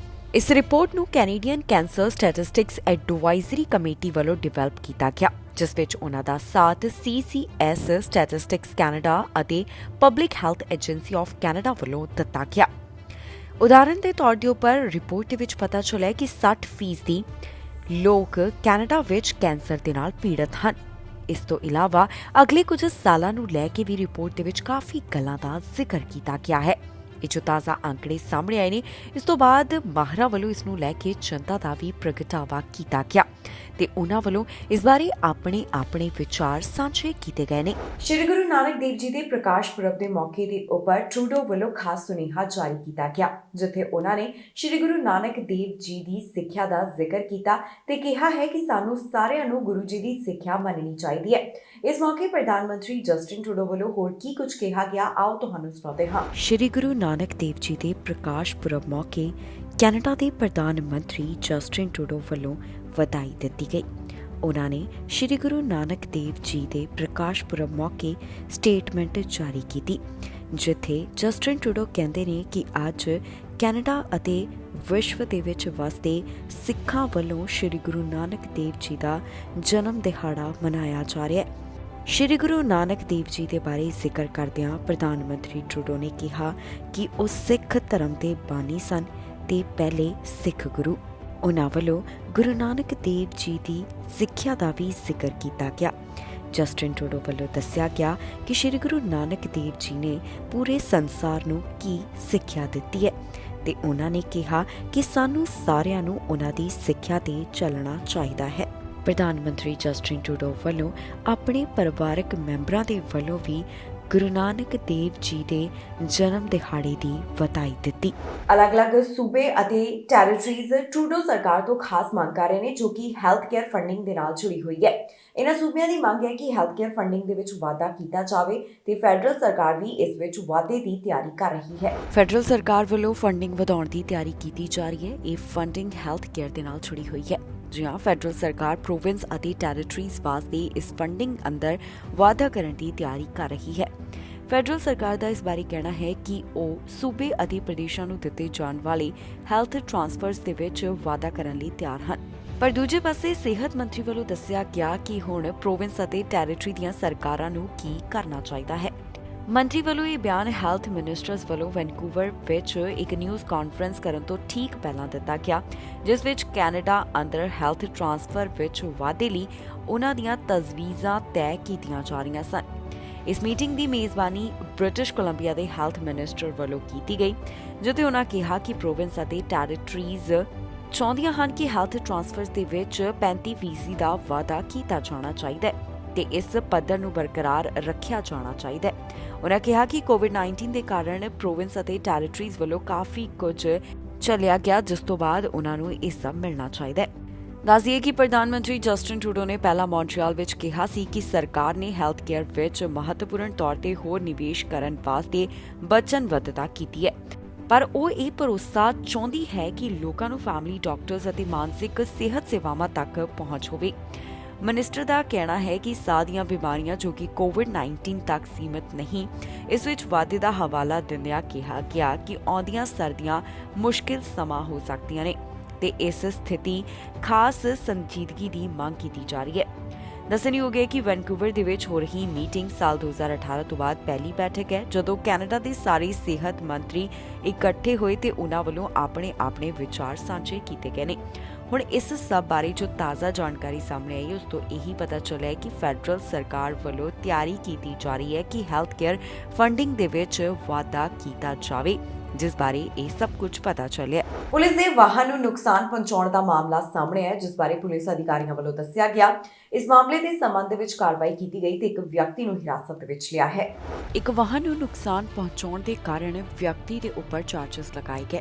Speaker 2: ਇਸ ਰਿਪੋਰਟ ਨੂੰ Canadian cancer statistics advisory committee ਵੱਲੋਂ ਡਿਵੈਲਪ ਕੀਤਾ ਗਿਆ, ਜਿਸ ਵਿੱਚ ਉਹਨਾਂ ਦਾ ਸਾਥ CCS ਸਟੈਟਿਸਟਿਕਸ ਕੈਨੇਡਾ ਅਤੇ public health agency of Canada ਵੱਲੋਂ ਦਿੱਤਾ ਗਿਆ। ਉਦਾਹਰਨ ਦੇ ਤੌਰ ਦੇ ਉੱਪਰ ਰਿਪੋਰਟ ਦੇ ਵਿੱਚ ਪਤਾ ਚੱਲਿਆ ਕਿ 60% ਲੋਕ ਕੈਨੇਡਾ ਵਿੱਚ ਕੈਂਸਰ ਦੇ ਨਾਲ ਪੀੜਤ ਹਨ। ਇਸ ਤੋਂ ਇਲਾਵਾ ਅਗਲੇ ਕੁਝ ਸਾਲਾਂ ਨੂੰ ਲੈ ਕੇ ਵੀ ਰਿਪੋਰਟ ਦੇ ਵਿੱਚ ਕਾਫੀ ਗੱਲਾਂ ਦਾ ਜ਼ਿਕਰ ਕੀਤਾ ਗਿਆ ਹੈ। ਇਹ ਜੋ ਤਾਜ਼ਾ ਅੰਕੜੇ ਸਾਹਮਣੇ ਆਏ ਨੇ, ਇਸ ਤੋਂ ਬਾਅਦ ਮਾਹਰਾਂ ਵੱਲੋਂ ਇਸ ਨੂੰ ਲੈ ਕੇ ਜਨਤਾ ਦਾ ਵੀ ਪ੍ਰਗਟਾਵਾ ਕੀਤਾ ਗਿਆ ਤੇ ਉਹਨਾਂ ਵੱਲੋਂ ਇਸ ਬਾਰੇ ਆਪਣੇ ਵਿਚਾਰ ਸਾਂਝੇ ਕੀਤੇ ਗਏ ਨੇ।
Speaker 1: ਸ਼੍ਰੀ ਗੁਰੂ ਨਾਨਕ ਦੇਵ ਜੀ ਦੇ ਪ੍ਰਕਾਸ਼ ਪੁਰਬ ਦੇ ਮੌਕੇ ਦੇ ਉੱਪਰ ਟਰੂਡੋ ਵੱਲੋਂ ਖਾਸ ਸੁਨੇਹਾ ਜਾਰੀ ਕੀਤਾ ਗਿਆ, ਜਿੱਥੇ ਉਹਨਾਂ ਨੇ ਸ਼੍ਰੀ ਗੁਰੂ ਨਾਨਕ ਦੇਵ ਜੀ ਦੀ ਸਿੱਖਿਆ ਦਾ ਜ਼ਿਕਰ ਕੀਤਾ ਤੇ ਕਿਹਾ ਹੈ ਕਿ ਸਾਨੂੰ ਸਾਰਿਆਂ ਨੂੰ ਗੁਰੂ ਜੀ ਦੀ ਸਿੱਖਿਆ ਮੰਨਣੀ ਚਾਹੀਦੀ ਹੈ। ਇਸ ਮੌਕੇ ਪ੍ਰਧਾਨ ਮੰਤਰੀ ਜਸਟਿਨ ਟਰੂਡੋ ਵੱਲੋਂ ਹੋਰ ਕੀ ਕੁਝ ਕਿਹਾ ਗਿਆ, ਆਓ ਤੁਹਾਨੂੰ ਸੁਣਾਉਂਦੇ ਹਾਂ।
Speaker 2: ਸ਼੍ਰੀ ਗੁਰੂ ਨਾਨਕ ਦੇਵ ਜੀ ਦੇ ਪ੍ਰਕਾਸ਼ ਪੁਰਬ ਮੌਕੇ ਕੈਨੇਡਾ ਦੇ ਪ੍ਰਧਾਨ ਮੰਤਰੀ ਜਸਟਿਨ ਟਰੂਡੋ ਵੱਲੋਂ ਵਧਾਈ ਦਿੱਤੀ ਗਈ। ਉਹਨਾਂ ਨੇ ਸ਼੍ਰੀ ਗੁਰੂ ਨਾਨਕ ਦੇਵ ਜੀ ਦੇ ਪ੍ਰਕਾਸ਼ ਪੁਰਬ ਮੌਕੇ ਸਟੇਟਮੈਂਟ ਜਾਰੀ ਕੀਤੀ, ਜਿੱਥੇ ਜਸਟਿਨ ਟਰੂਡੋ ਕਹਿੰਦੇ ਨੇ ਕਿ ਅੱਜ ਕੈਨੇਡਾ ਅਤੇ ਵਿਸ਼ਵ ਦੇ ਵਿੱਚ ਵਸਦੇ ਸਿੱਖਾਂ ਵੱਲੋਂ ਸ਼੍ਰੀ ਗੁਰੂ ਨਾਨਕ ਦੇਵ ਜੀ ਦਾ ਜਨਮ ਦਿਹਾੜਾ ਮਨਾਇਆ ਜਾ ਰਿਹਾ ਹੈ। ਸ਼੍ਰੀ ਗੁਰੂ ਨਾਨਕ ਦੇਵ ਜੀ ਦੇ ਬਾਰੇ ਜ਼ਿਕਰ ਕਰਦਿਆਂ ਪ੍ਰਧਾਨ ਮੰਤਰੀ ਟਰੂਡੋ ਨੇ ਕਿਹਾ ਕਿ ਉਹ ਸਿੱਖ ਧਰਮ ਦੇ ਬਾਨੀ ਸਨ ਤੇ ਪਹਿਲੇ ਸਿੱਖ ਗੁਰੂ। ਉਹਨਾਂ ਵੱਲੋਂ ਗੁਰੂ ਨਾਨਕ ਦੇਵ ਜੀ ਦੀ ਸਿੱਖਿਆ ਦਾ ਵੀ ਜ਼ਿਕਰ ਕੀਤਾ ਗਿਆ। ਜਸਟਿਨ ਟਰੂਡੋ ਵੱਲੋਂ ਦੱਸਿਆ ਗਿਆ ਕਿ ਸ਼੍ਰੀ ਗੁਰੂ ਨਾਨਕ ਦੇਵ ਜੀ ਨੇ ਪੂਰੇ ਸੰਸਾਰ ਨੂੰ ਕੀ ਸਿੱਖਿਆ ਦਿੱਤੀ ਹੈ ਤੇ ਉਹਨਾਂ ਨੇ ਕਿਹਾ ਕਿ ਸਾਨੂੰ ਸਾਰਿਆਂ ਨੂੰ ਉਹਨਾਂ ਦੀ ਸਿੱਖਿਆ ਤੇ ਚੱਲਣਾ ਚਾਹੀਦਾ ਹੈ। ਪ੍ਰਧਾਨ ਮੰਤਰੀ ਜਸਟਿਨ ਟਰੂਡੋ ਵੱਲੋਂ ਆਪਣੇ ਪਰਿਵਾਰਕ ਮੈਂਬਰਾਂ ਦੇ ਵੱਲੋਂ ਵੀ ਗੁਰੂ ਨਾਨਕ ਦੇਵ ਜੀ ਦੇ ਜਨਮ ਦਿਹਾੜੇ ਦੀ ਵਧਾਈ ਦਿੱਤੀ।
Speaker 1: ਅਲੱਗ-ਅਲੱਗ ਸੂਬੇ ਅਤੇ ਟੈਰੀਟਰੀਜ਼ ਟਰੂਡੋ ਸਰਕਾਰ ਤੋਂ ਖਾਸ ਮੰਗ ਕਰ ਰਹੇ ਨੇ, ਜੋ ਕਿ ਹੈਲਥ ਕੇਅਰ ਫੰਡਿੰਗ ਦੇ ਨਾਲ ਜੁੜੀ ਹੋਈ ਹੈ। ਇਹਨਾਂ ਸੂਬਿਆਂ ਦੀ ਮੰਗ ਹੈ ਕਿ ਹੈਲਥ ਕੇਅਰ ਫੰਡਿੰਗ ਦੇ ਵਿੱਚ ਵਾਧਾ ਕੀਤਾ ਜਾਵੇ ਤੇ ਫੈਡਰਲ ਸਰਕਾਰ ਵੀ ਇਸ ਵਿੱਚ ਵਾਧੇ ਦੀ ਤਿਆਰੀ ਕਰ ਰਹੀ ਹੈ।
Speaker 2: ਫੈਡਰਲ ਸਰਕਾਰ ਵੱਲੋਂ ਫੰਡਿੰਗ ਵਧਾਉਣ ਦੀ ਤਿਆਰੀ ਕੀਤੀ ਜਾ ਰਹੀ ਹੈ। ਇਹ ਫੰਡਿੰਗ ਹੈਲਥ ਕੇਅਰ ਦੇ ਨਾਲ ਜੁੜੀ ਹੋਈ ਹੈ। ਜੀ ਹਾਂ, ਫੈਡਰਲ ਸਰਕਾਰ ਪ੍ਰੋਵਿੰਸ ਅਤੇ ਟੈਰੀਟਰੀਜ਼ ਵਾਸਤੇ ਇਸ ਫੰਡਿੰਗ ਅੰਦਰ ਵਾਧਾ ਕਰਨ ਦੀ ਤਿਆਰੀ ਕਰ ਰਹੀ ਹੈ। ਫੈਡਰਲ ਸਰਕਾਰ ਦਾ ਇਸ ਬਾਰੇ ਕਹਿਣਾ ਹੈ ਕਿ ਉਹ ਸੂਬੇ ਅਤੇ ਪ੍ਰਦੇਸ਼ਾਂ ਨੂੰ ਦਿੱਤੇ ਜਾਣ ਵਾਲੇ ਹੈਲਥ ਟ੍ਰਾਂਸਫਰਸ ਦੇ ਵਿੱਚ ਵਾਧਾ ਕਰਨ ਲਈ ਤਿਆਰ ਹਨ। ਪਰ ਦੂਜੇ ਪਾਸੇ ਸਿਹਤ ਮੰਤਰੀ ਵੱਲੋਂ ਦੱਸਿਆ ਗਿਆ ਕਿ ਹੁਣ ਪ੍ਰੋਵਿੰਸ ਅਤੇ ਟੈਰੀਟਰੀ ਦੀਆਂ ਸਰਕਾਰਾਂ ਨੂੰ ਕੀ ਕਰਨਾ ਚਾਹੀਦਾ ਹੈ। ਮੰਤਰੀ ਵੱਲੋਂ ਇਹ ਬਿਆਨ ਹੈਲਥ ਮਿਨਿਸਟਰਸ ਵੱਲੋਂ ਵੈਨਕੂਵਰ ਵਿੱਚ ਇੱਕ ਨਿਊਜ਼ ਕਾਨਫਰੰਸ ਕਰਨ ਤੋਂ ਠੀਕ ਪਹਿਲਾਂ ਦਿੱਤਾ ਗਿਆ, ਜਿਸ ਵਿੱਚ ਕੈਨੇਡਾ ਅੰਦਰ ਹੈਲਥ ਟ੍ਰਾਂਸਫਰ ਵਿੱਚ ਵਾਧੇ ਲਈ ਉਹਨਾਂ ਦੀਆਂ ਤਜਵੀਜ਼ਾਂ ਤੈਅ ਕੀਤੀਆਂ ਜਾ ਰਹੀਆਂ ਸਨ। ਇਸ ਮੀਟਿੰਗ ਦੀ ਮੇਜ਼ਬਾਨੀ ਬ੍ਰਿਟਿਸ਼ ਕੋਲੰਬੀਆ ਦੇ ਹੈਲਥ ਮਿਨਿਸਟਰ ਵੱਲੋਂ ਕੀਤੀ ਗਈ, ਜਿੱਥੇ ਉਹਨਾਂ ਕਿਹਾ ਕਿ ਪ੍ਰੋਵਿੰਸ ਅਤੇ ਟੈਰੀਟਰੀਜ਼ ਚਾਹੁੰਦੀਆਂ ਹਨ ਕਿ ਹੈਲਥ ਟ੍ਰਾਂਸਫਰਸ ਦੇ ਵਿੱਚ 35% ਦਾ ਵਾਧਾ ਕੀਤਾ ਜਾਣਾ ਚਾਹੀਦਾ ਹੈ ਤੇ ਇਸ ਪੱਧਰ ਨੂੰ ਬਰਕਰਾਰ ਰੱਖਿਆ ਜਾਣਾ ਚਾਹੀਦਾ ਹੈ। ਉਹਨਾਂ ਕਿਹਾ ਕਿ ਕੋਵਿਡ-19 ਦੇ ਕਾਰਨ ਪ੍ਰੋਵਿੰਸ ਅਤੇ ਟੈਰੀਟਰੀਜ਼ ਵੱਲੋਂ ਕਾਫੀ ਕੁਝ ਚੱਲਿਆ ਗਿਆ, ਜਿਸ ਤੋਂ ਬਾਅਦ ਉਹਨਾਂ ਨੂੰ ਇਹ ਸਭ ਮਿਲਣਾ ਚਾਹੀਦਾ ਹੈ। ਦੱਸ ਦਈਏ ਕਿ ਪ੍ਰਧਾਨ ਮੰਤਰੀ ਜਸਟਿਨ ਟਰੂਡੋ ਨੇ ਪਹਿਲਾਂ ਮੌਂਟਰੀਅਲ ਵਿੱਚ ਕਿਹਾ ਸੀ ਕਿ ਸਰਕਾਰ ਨੇ ਹੈਲਥ ਕੇਅਰ ਵਿੱਚ ਮਹੱਤਵਪੂਰਨ ਤੌਰ ਤੇ ਹੋਰ ਨਿਵੇਸ਼ ਕਰਨ ਵਾਸਤੇ ਵਚਨਬੱਧਤਾ ਕੀਤੀ ਹੈ, ਪਰ ਉਹ ਇਹ ਭਰੋਸਾ ਚਾਹੁੰਦੀ ਹੈ ਕਿ ਲੋਕਾਂ ਨੂੰ ਫੈਮਿਲੀ ਡਾਕਟਰਸ ਅਤੇ ਮਾਨਸਿਕ ਸਿਹਤ ਸੇਵਾਵਾਂ ਤੱਕ ਪਹੁੰਚ ਹੋਵੇ। ਮਿਨਿਸਟਰ ਦਾ ਕਹਿਣਾ ਹੈ ਕਿ ਸਾਹ ਦੀਆਂ ਬਿਮਾਰੀਆਂ ਜੋ ਕਿ ਕੋਵਿਡ-19 ਤੱਕ ਸੀਮਿਤ ਨਹੀਂ, ਇਸ ਵਿੱਚ ਵਾਧੇ ਦਾ ਹਵਾਲਾ ਦਿੰਦਿਆਂ ਕਿਹਾ ਗਿਆ ਕਿ ਆਉਂਦੀਆਂ ਸਰਦੀਆਂ ਮੁਸ਼ਕਿਲ ਸਮਾਂ ਹੋ ਸਕਦੀਆਂ ਨੇ ਤੇ ਇਸ ਸਥਿਤੀ ਖਾਸ ਸੰਜੀਦਗੀ ਦੀ ਮੰਗ ਕੀਤੀ ਜਾ ਰਹੀ ਹੈ। ਦੱਸਣਯੋਗ ਹੈ ਕਿ ਵੈਨਕੂਵਰ ਦੇ ਵਿੱਚ ਹੋ ਰਹੀ ਮੀਟਿੰਗ ਸਾਲ 2018 ਤੋਂ ਬਾਅਦ ਪਹਿਲੀ ਬੈਠਕ ਹੈ ਜਦੋਂ ਕੈਨੇਡਾ ਦੇ ਸਾਰੇ ਸਿਹਤ ਮੰਤਰੀ ਇਕੱਠੇ ਹੋਏ ਤੇ ਉਹਨਾਂ ਵੱਲੋਂ ਆਪਣੇ ਵਿਚਾਰ ਸਾਂਝੇ ਕੀਤੇ ਗਏ ਨੇ। ਹੁਣ ਇਸ ਸਭ ਬਾਰੇ ਜੋ ਤਾਜ਼ਾ ਜਾਣਕਾਰੀ ਸਾਹਮਣੇ ਆਈ ਹੈ, ਉਸ ਤੋਂ ਇਹੀ ਪਤਾ ਚੱਲਿਆ ਹੈ ਕਿ ਫੈਡਰਲ ਸਰਕਾਰ ਵੱਲੋਂ ਤਿਆਰੀ ਕੀਤੀ ਜਾ ਰਹੀ ਹੈ ਕਿ ਹੈਲਥ ਕੇਅਰ ਫੰਡਿੰਗ ਦੇ ਵਿੱਚ ਵਾਧਾ ਕੀਤਾ ਜਾਵੇ, ਜਿਸ ਬਾਰੇ ਇਹ ਸਭ ਕੁਝ ਪਤਾ ਚੱਲਿਆ।
Speaker 1: ਪੁਲਿਸ ਦੇ ਵਾਹਨ ਨੂੰ ਨੁਕਸਾਨ ਪਹੁੰਚਾਉਣ ਦਾ ਮਾਮਲਾ ਸਾਹਮਣੇ ਆਇਆ, ਜਿਸ ਬਾਰੇ ਪੁਲਿਸ ਅਧਿਕਾਰੀਆਂ ਵੱਲੋਂ ਦੱਸਿਆ ਗਿਆ। ਇਸ ਮਾਮਲੇ ਦੇ ਸੰਬੰਧ ਵਿੱਚ ਕਾਰਵਾਈ ਕੀਤੀ ਗਈ ਤੇ ਇੱਕ ਵਿਅਕਤੀ ਨੂੰ ਹਿਰਾਸਤ ਵਿੱਚ ਲਿਆ ਹੈ।
Speaker 2: ਇੱਕ ਵਾਹਨ ਨੂੰ ਨੁਕਸਾਨ ਪਹੁੰਚਾਉਣ ਦੇ ਕਾਰਨ ਵਿਅਕਤੀ ਦੇ ਉੱਪਰ ਚਾਰਜਸ ਲਗਾਏ ਗਏ।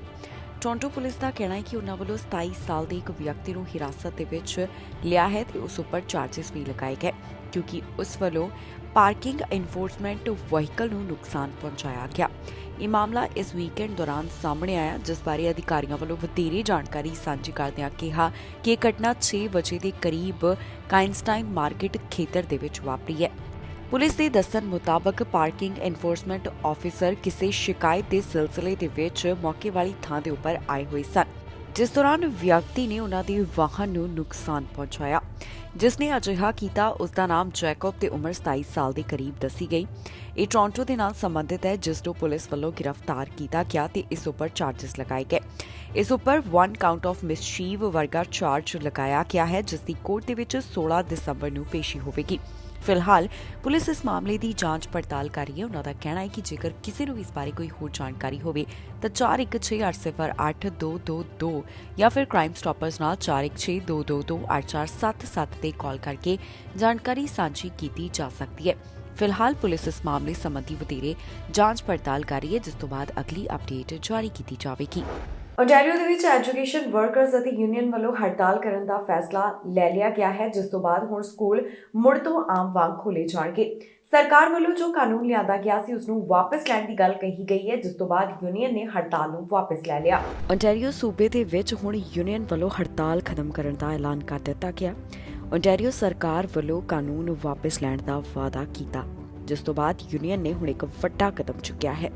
Speaker 2: ਟੋਰਾਂਟੋ ਪੁਲਿਸ ਦਾ ਕਹਿਣਾ ਹੈ ਕਿ ਉਹਨਾਂ ਵੱਲੋਂ 27 ਸਾਲ ਦੇ ਇੱਕ ਵਿਅਕਤੀ ਨੂੰ ਹਿਰਾਸਤ ਦੇ ਵਿੱਚ ਲਿਆ ਹੈ ਤੇ ਉਸ ਉੱਪਰ ਚਾਰਜਸ ਵੀ ਲਗਾਏ ਗਏ ਕਿਉਂਕਿ ਉਸ ਵੱਲੋਂ ਪਾਰਕਿੰਗ ਐਨਫੋਰਸਮੈਂਟ ਵਹੀਕਲ ਨੂੰ ਨੁਕਸਾਨ ਪਹੁੰਚਾਇਆ ਗਿਆ। ਇਹ ਮਾਮਲਾ ਇਸ ਵੀਕਐਂਡ ਦੌਰਾਨ ਸਾਹਮਣੇ ਆਇਆ, ਜਿਸ ਬਾਰੇ ਅਧਿਕਾਰੀਆਂ ਵੱਲੋਂ ਵਧੇਰੇ ਜਾਣਕਾਰੀ ਸਾਂਝੀ ਕਰਦਿਆਂ ਕਿਹਾ ਕਿ ਇਹ ਘਟਨਾ 6 ਵਜੇ ਦੇ ਕਰੀਬ ਕਾਇਨਸਟਾਈਨ ਮਾਰਕੀਟ ਖੇਤਰ ਦੇ ਵਿੱਚ ਵਾਪਰੀ ਹੈ। ਪੁਲਿਸ ਦੇ ਦੱਸਣ ਮੁਤਾਬਕ ਪਾਰਕਿੰਗ ਐਨਫੋਰਸਮੈਂਟ ਆਫੀਸਰ ਕਿਸੇ ਸ਼ਿਕਾਇਤ ਦੇ ਸਿਲਸਿਲੇ ਦੇ ਵਿੱਚ ਮੌਕੇ ਵਾਲੀ ਥਾਂ ਦੇ ਉੱਪਰ ਆਏ ਹੋਏ ਸਨ, ਜਿਸ ਦੌਰਾਨ ਵਿਅਕਤੀ ਨੇ ਉਹਨਾਂ ਦੇ ਵਾਹਨ ਨੂੰ ਨੁਕਸਾਨ ਪਹੁੰਚਾਇਆ। ਜਿਸ ਨੇ ਅਜਿਹਾ ਕੀਤਾ ਉਸ ਦਾ ਨਾਮ ਜੈਕਬ ਤੇ ਉਮਰ 27 ਸਾਲ ਦੇ ਕਰੀਬ ਦੱਸੀ ਗਈ। ਇਹ ਟੋਰਾਂਟੋ ਦੇ ਨਾਲ ਸੰਬੰਧਿਤ ਹੈ, ਜਿਸ ਨੂੰ ਪੁਲਿਸ ਵੱਲੋਂ ਗ੍ਰਿਫਤਾਰ ਕੀਤਾ ਗਿਆ ਤੇ ਇਸ ਉੱਪਰ ਚਾਰजेस ਲਗਾਏ ਗਏ। ਇਸ ਉੱਪਰ 1 ਕਾਊਂਟ ਆਫ ਮਿਸਚੀਵ ਵਰਗਾ ਚਾਰਜ ਲਗਾਇਆ ਗਿਆ ਹੈ, ਜਿਸ ਦੀ ਕੋਰਟ ਦੇ ਵਿੱਚ 16 ਦਸੰਬਰ ਨੂੰ ਪੇਸ਼ੀ ਹੋਵੇਗੀ। ਫਿਲਹਾਲ ਪੁਲਿਸ ਇਸ ਮਾਮਲੇ ਦੀ ਜਾਂਚ ਪੜਤਾਲ ਕਰ ਰਹੀ ਹੈ। ਉਹਨਾਂ ਦਾ ਕਹਿਣਾ ਹੈ ਕਿ ਜੇਕਰ ਕਿਸੇ ਨੂੰ ਇਸ ਬਾਰੇ ਕੋਈ ਹੋਰ ਜਾਣਕਾਰੀ ਹੋਵੇ ਤਾਂ 4168082222 ਜਾਂ ਫਿਰ ਕ੍ਰਾਈਮ ਸਟਾਪਰਸ ਨਾਲ 4162228477 ਤੇ ਕਾਲ ਕਰਕੇ ਜਾਣਕਾਰੀ ਸਾਂਝੀ ਕੀਤੀ ਜਾ ਸਕਦੀ ਹੈ। ਫਿਲਹਾਲ ਪੁਲਿਸ ਇਸ ਮਾਮਲੇ ਸੰਬੰਧੀ ਵਧੇਰੇ ਜਾਂਚ ਪੜਤਾਲ ਕਰ ਰਹੀ ਹੈ, ਜਿਸ ਤੋਂ ਬਾਅਦ ਅਗਲੀ ਅਪਡੇਟ ਜਾਰੀ ਕੀਤੀ ਜਾਵੇਗੀ।
Speaker 1: ਓਨਟਾਰੀਓ ਦੇ ਵਿੱਚ ਐਜੂਕੇਸ਼ਨ ਵਰਕਰਸ ਅਤੇ ਯੂਨੀਅਨ ਵੱਲੋਂ ਹੜਤਾਲ ਕਰਨ ਦਾ ਫੈਸਲਾ ਲੈ ਲਿਆ ਗਿਆ ਹੈ, ਜਿਸ ਤੋਂ ਬਾਅਦ ਹੁਣ ਸਕੂਲ ਮੁੜ ਤੋਂ ਆਮ ਵਾਂਗ ਖੋਲ੍ਹੇ ਜਾਣਗੇ। ਸਰਕਾਰ ਵੱਲੋਂ ਜੋ ਕਾਨੂੰਨ ਲਿਆਂਦਾ ਗਿਆ ਸੀ ਉਸ ਨੂੰ ਵਾਪਸ ਲੈਣ ਦੀ ਗੱਲ ਕਹੀ ਗਈ ਹੈ, ਜਿਸ ਤੋਂ ਬਾਅਦ ਯੂਨੀਅਨ ਨੇ ਹੜਤਾਲ ਨੂੰ ਵਾਪਸ ਲੈ ਲਿਆ।
Speaker 2: ਓਨਟਾਰੀਓ ਸੂਬੇ ਦੇ ਵਿੱਚ ਹੁਣ ਯੂਨੀਅਨ ਵੱਲੋਂ ਹੜਤਾਲ ਖਤਮ ਕਰਨ ਦਾ ਐਲਾਨ ਕਰ ਦਿੱਤਾ ਗਿਆ। ਓਨਟਾਰੀਓ ਸਰਕਾਰ ਵੱਲੋਂ ਕਾਨੂੰਨ ਵਾਪਸ ਲੈਣ ਦਾ ਵਾਅਦਾ ਕੀਤਾ, ਜਿਸ ਤੋਂ ਬਾਅਦ ਯੂਨੀਅਨ ਨੇ ਹੁਣ ਇੱਕ ਵੱਡਾ ਕਦਮ ਚੁੱਕਿਆ ਹੈ।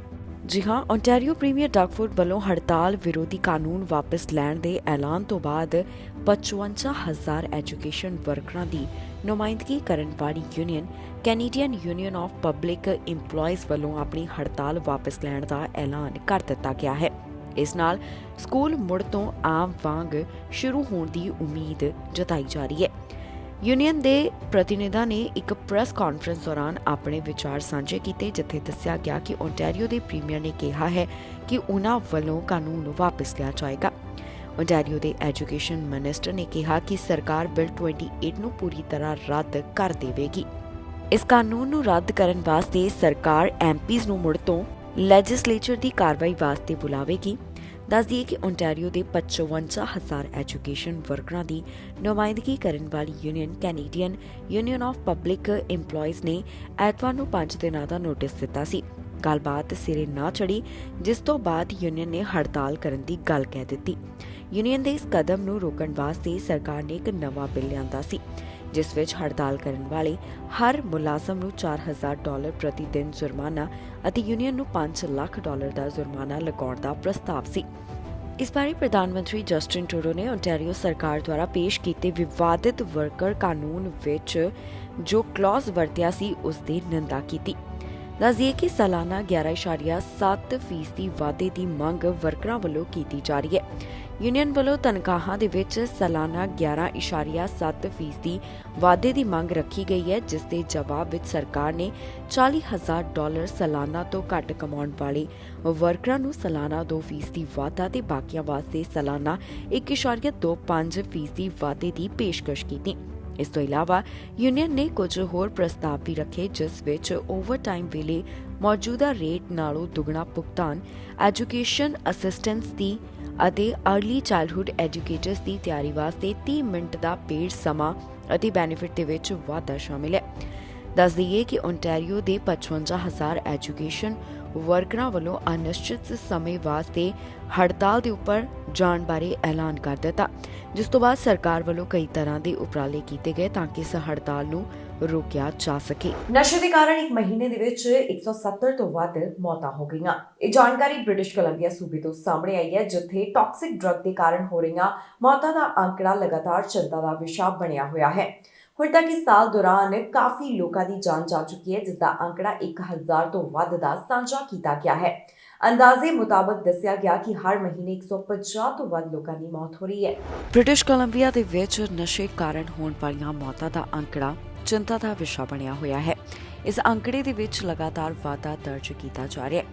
Speaker 2: ਜੀ ਹਾਂ, ਓਨਟਾਰੀਓ ਪ੍ਰੀਮੀਅਰ ਡਗਫੋਰਡ ਵੱਲੋਂ ਹੜਤਾਲ ਵਿਰੋਧੀ ਕਾਨੂੰਨ ਵਾਪਸ ਲੈਣ ਦੇ ਐਲਾਨ ਤੋਂ ਬਾਅਦ 55,000 ਐਜੂਕੇਸ਼ਨ ਵਰਕਰਾਂ ਦੀ ਨੁਮਾਇੰਦਗੀ ਕਰਨ ਵਾਲੀ union Canadian union of public employees ਵੱਲੋਂ ਆਪਣੀ ਹੜਤਾਲ ਵਾਪਸ ਲੈਣ ਦਾ ਐਲਾਨ ਕਰ ਦਿੱਤਾ ਗਿਆ ਹੈ। ਇਸ ਨਾਲ ਸਕੂਲ ਮੁੜ ਤੋਂ ਆਮ ਵਾਂਗ ਸ਼ੁਰੂ ਹੋਣ ਦੀ ਉਮੀਦ ਜਤਾਈ ਜਾ ਰਹੀ ਹੈ। ਯੂਨੀਅਨ ਦੇ ਪ੍ਰਤੀਨਿਧਾਂ ਨੇ ਇੱਕ ਪ੍ਰੈਸ ਕਾਨਫਰੰਸ ਦੌਰਾਨ ਆਪਣੇ ਵਿਚਾਰ ਸਾਂਝੇ ਕੀਤੇ, ਜਿੱਥੇ ਦੱਸਿਆ ਗਿਆ ਕਿ ਓਨਟਾਰੀਓ ਦੇ ਪ੍ਰੀਮੀਅਰ ਨੇ ਕਿਹਾ ਹੈ ਕਿ ਉਨ੍ਹਾਂ ਵੱਲੋਂ ਕਾਨੂੰਨ ਵਾਪਸ ਲਿਆ ਜਾਏਗਾ। ਓਨਟਾਰੀਓ ਦੇ ਐਜੂਕੇਸ਼ਨ ਮਿਨਿਸਟਰ ਨੇ ਕਿਹਾ ਕਿ ਸਰਕਾਰ ਬਿੱਲ 28 ਨੂੰ ਪੂਰੀ ਤਰ੍ਹਾਂ ਰੱਦ ਕਰ ਦੇਵੇਗੀ। ਇਸ ਕਾਨੂੰਨ ਨੂੰ ਰੱਦ ਕਰਨ ਵਾਸਤੇ ਸਰਕਾਰ ਐਮਪੀਜ਼ ਨੂੰ ਮੁੜ ਤੋਂ ਲੈਜਿਸਲੇਚਰ ਦੀ ਕਾਰਵਾਈ ਵਾਸਤੇ ਬੁਲਾਵੇਗੀ। ਦੱਸ ਦਈਏ ਕਿ ਓਨਟਾਰੀਓ ਦੇ 55,000 ਐਜੂਕੇਸ਼ਨ ਵਰਕਰਾਂ ਦੀ ਨੁਮਾਇੰਦਗੀ ਕਰਨ ਵਾਲੀ union Canadian union of public employees ਨੇ ਐਤਵਾਰ ਨੂੰ 5 ਦਿਨਾਂ ਦਾ ਨੋਟਿਸ ਦਿੱਤਾ ਸੀ। ਗੱਲਬਾਤ ਸਿਰੇ ਨਾ ਚੜੀ, ਜਿਸ ਤੋਂ ਬਾਅਦ ਯੂਨੀਅਨ ਨੇ ਹੜਤਾਲ ਕਰਨ ਦੀ ਗੱਲ ਕਹਿ ਦਿੱਤੀ। ਯੂਨੀਅਨ ਦੇ ਇਸ ਕਦਮ ਨੂੰ ਰੋਕਣ ਵਾਸਤੇ ਸਰਕਾਰ ਨੇ ਇੱਕ ਨਵਾਂ ਬਿੱਲ ਲਿਆਂਦਾ ਸੀ, ਜਿਸ ਵਿੱਚ ਹੜਤਾਲ ਕਰਨ ਵਾਲੇ ਹਰ ਮੁਲਾਜ਼ਮ ਨੂੰ $4,000 ਪ੍ਰਤੀ ਦਿਨ ਜੁਰਮਾਨਾ ਅਤੇ ਯੂਨੀਅਨ ਨੂੰ $5 ਲੱਖ ਦਾ ਜੁਰਮਾਨਾ ਲਗਾਉਣ ਦਾ ਪ੍ਰਸਤਾਵ ਸੀ। ਇਸ ਬਾਰੇ ਪ੍ਰਧਾਨ ਮੰਤਰੀ ਜਸਟਿਨ ਟਰੂਡੋ ਨੇ ਓਨਟਾਰੀਓ ਸਰਕਾਰ ਦੁਆਰਾ ਪੇਸ਼ ਕੀਤੇ ਵਿਵਾਦਿਤ ਵਰਕਰ ਕਾਨੂੰਨ ਵਿੱਚ ਜੋ ਕਲੌਜ਼ ਵਰਤਿਆ ਸੀ ਉਸ ਦੀ ਨਿੰਦਾ ਕੀਤੀ। ਦੱਸ ਦਈਏ ਕਿ ਸਾਲਾਨਾ 11.7% ਵਾਧੇ ਦੀ ਮੰਗ ਵਰਕਰਾਂ ਵੱਲੋਂ ਕੀਤੀ ਜਾ ਰਹੀ ਹੈ। ਯੂਨੀਅਨ ਵੱਲੋਂ ਤਨਖਾਹਾਂ ਦੇ ਵਿੱਚ ਸਾਲਾਨਾ 11.7% ਵਾਧੇ ਦੀ ਮੰਗ ਰੱਖੀ ਗਈ ਹੈ, ਜਿਸ ਦੇ ਜਵਾਬ ਵਿੱਚ ਸਰਕਾਰ ਨੇ $40,000 ਸਾਲਾਨਾ ਤੋਂ ਘੱਟ ਕਮਾਉਣ ਵਾਲੇ ਵਰਕਰਾਂ ਨੂੰ ਸਾਲਾਨਾ 2% ਵਾਧਾ ਤੇ ਬਾਕੀਆਂ ਵਾਸਤੇ ਸਾਲਾਨਾ 1.25% ਵਾਧੇ ਦੀ ਪੇਸ਼ਕਸ਼ ਕੀਤੀ। ਇਸ ਤੋਂ ਇਲਾਵਾ ਯੂਨੀਅਨ ਨੇ ਕੁਝ ਹੋਰ ਪ੍ਰਸਤਾਵ ਵੀ ਰੱਖੇ, ਜਿਸ ਵਿੱਚ ਓਵਰਟਾਈਮ ਵੇਲੇ ਮੌਜੂਦਾ ਰੇਟ ਨਾਲੋਂ ਦੁੱਗਣਾ ਭੁਗਤਾਨ, ਐਜੂਕੇਸ਼ਨ ਅਸਿਸਟੈਂਸ ਦੀ ਅਤੇ ਅਰਲੀ ਚਾਈਲਡਹੁੱਡ ਐਜੂਕੇਟਰਸ ਦੀ ਤਿਆਰੀ ਵਾਸਤੇ 30 ਮਿੰਟ ਦਾ ਪੇਡ ਸਮਾਂ ਅਤੇ ਬੈਨੀਫਿਟ ਦੇ ਵਿੱਚ ਵਾਧਾ ਸ਼ਾਮਿਲ ਹੈ। ਦੱਸ ਦਈਏ ਕਿ ਓਨਟਾਰੀਓ ਦੇ 55,000 ਐਜੂਕੇਸ਼ਨ ਵਰਕਰਾਂ ਵੱਲੋਂ ਅਨਿਸ਼ਚਿਤ ਸਮੇਂ ਵਾਸਤੇ ਹੜਤਾਲ ਦੇ ਉੱਪਰ ਜਾਣ ਬਾਰੇ ਐਲਾਨ ਕਰ ਦਿੱਤਾ, ਜਿਸ ਤੋਂ ਬਾਅਦ ਸਰਕਾਰ ਵੱਲੋਂ ਕਈ ਤਰ੍ਹਾਂ ਦੇ ਉਪਰਾਲੇ ਕੀਤੇ ਗਏ ਤਾਂ ਕਿ ਇਸ ਹੜਤਾਲ ਨੂੰ ਰੋਕਿਆ ਜਾ ਸਕੇ।
Speaker 1: ਨਸ਼ੇ ਦੇ ਕਾਰਨ ਇੱਕ ਮਹੀਨੇ ਦੇ ਵਿੱਚ 170 ਤੋਂ ਵੱਧ ਮੌਤਾਂ ਹੋ ਗਈਆਂ। ਇਹ ਜਾਣਕਾਰੀ ਬ੍ਰਿਟਿਸ਼ ਕੋਲੰਬੀਆ ਸੂਬੇ ਤੋਂ ਸਾਹਮਣੇ ਆਈ ਹੈ, ਜਿੱਥੇ ਟੌਕਸਿਕ ਡਰੱਗ ਦੇ ਕਾਰਨ ਹੋ ਰਹੀਆਂ ਮੌਤਾਂ ਦਾ ਅੰਕੜਾ ਲਗਾਤਾਰ ਚਿੰਤਾ ਦਾ ਵਿਸ਼ਾ ਬਣਿਆ ਹੋਇਆ ਹੈ। ਹੁਣ ਤੱਕ ਇਸ ਸਾਲ ਦੌਰਾਨ ਕਾਫੀ ਲੋਕਾਂ ਦੀ ਜਾਨ ਜਾ ਚੁੱਕੀ ਹੈ, ਜਿਸ ਦਾ ਅੰਕੜਾ 1000 ਤੋਂ ਵੱਧ ਦਾ ਸਾਂਝਾ ਕੀਤਾ ਗਿਆ ਹੈ। ਅੰਦਾਜ਼ੇ ਮੁਤਾਬਕ ਦੱਸਿਆ ਗਿਆ ਕਿ ਹਰ ਮਹੀਨੇ 150 ਤੋਂ ਵੱਧ ਲੋਕਾਂ ਦੀ ਮੌਤ ਹੋ ਰਹੀ ਹੈ।
Speaker 2: ਬ੍ਰਿਟਿਸ਼ ਕੋਲੰਬੀਆ ਦੇ ਵਿੱਚ ਨਸ਼ੇ ਕਾਰਨ ਹੋਣ ਵਾਲੀਆਂ ਮੌਤਾਂ ਦਾ ਅੰਕੜਾ ਚਿੰਤਾ ਦਾ ਵਿਸ਼ਾ ਬਣਿਆ ਹੋਇਆ ਹੈ। ਇਸ ਅੰਕੜੇ ਦੇ ਵਿੱਚ ਲਗਾਤਾਰ ਵਾਧਾ ਦਰਜ ਕੀਤਾ ਜਾ ਰਿਹਾ ਹੈ।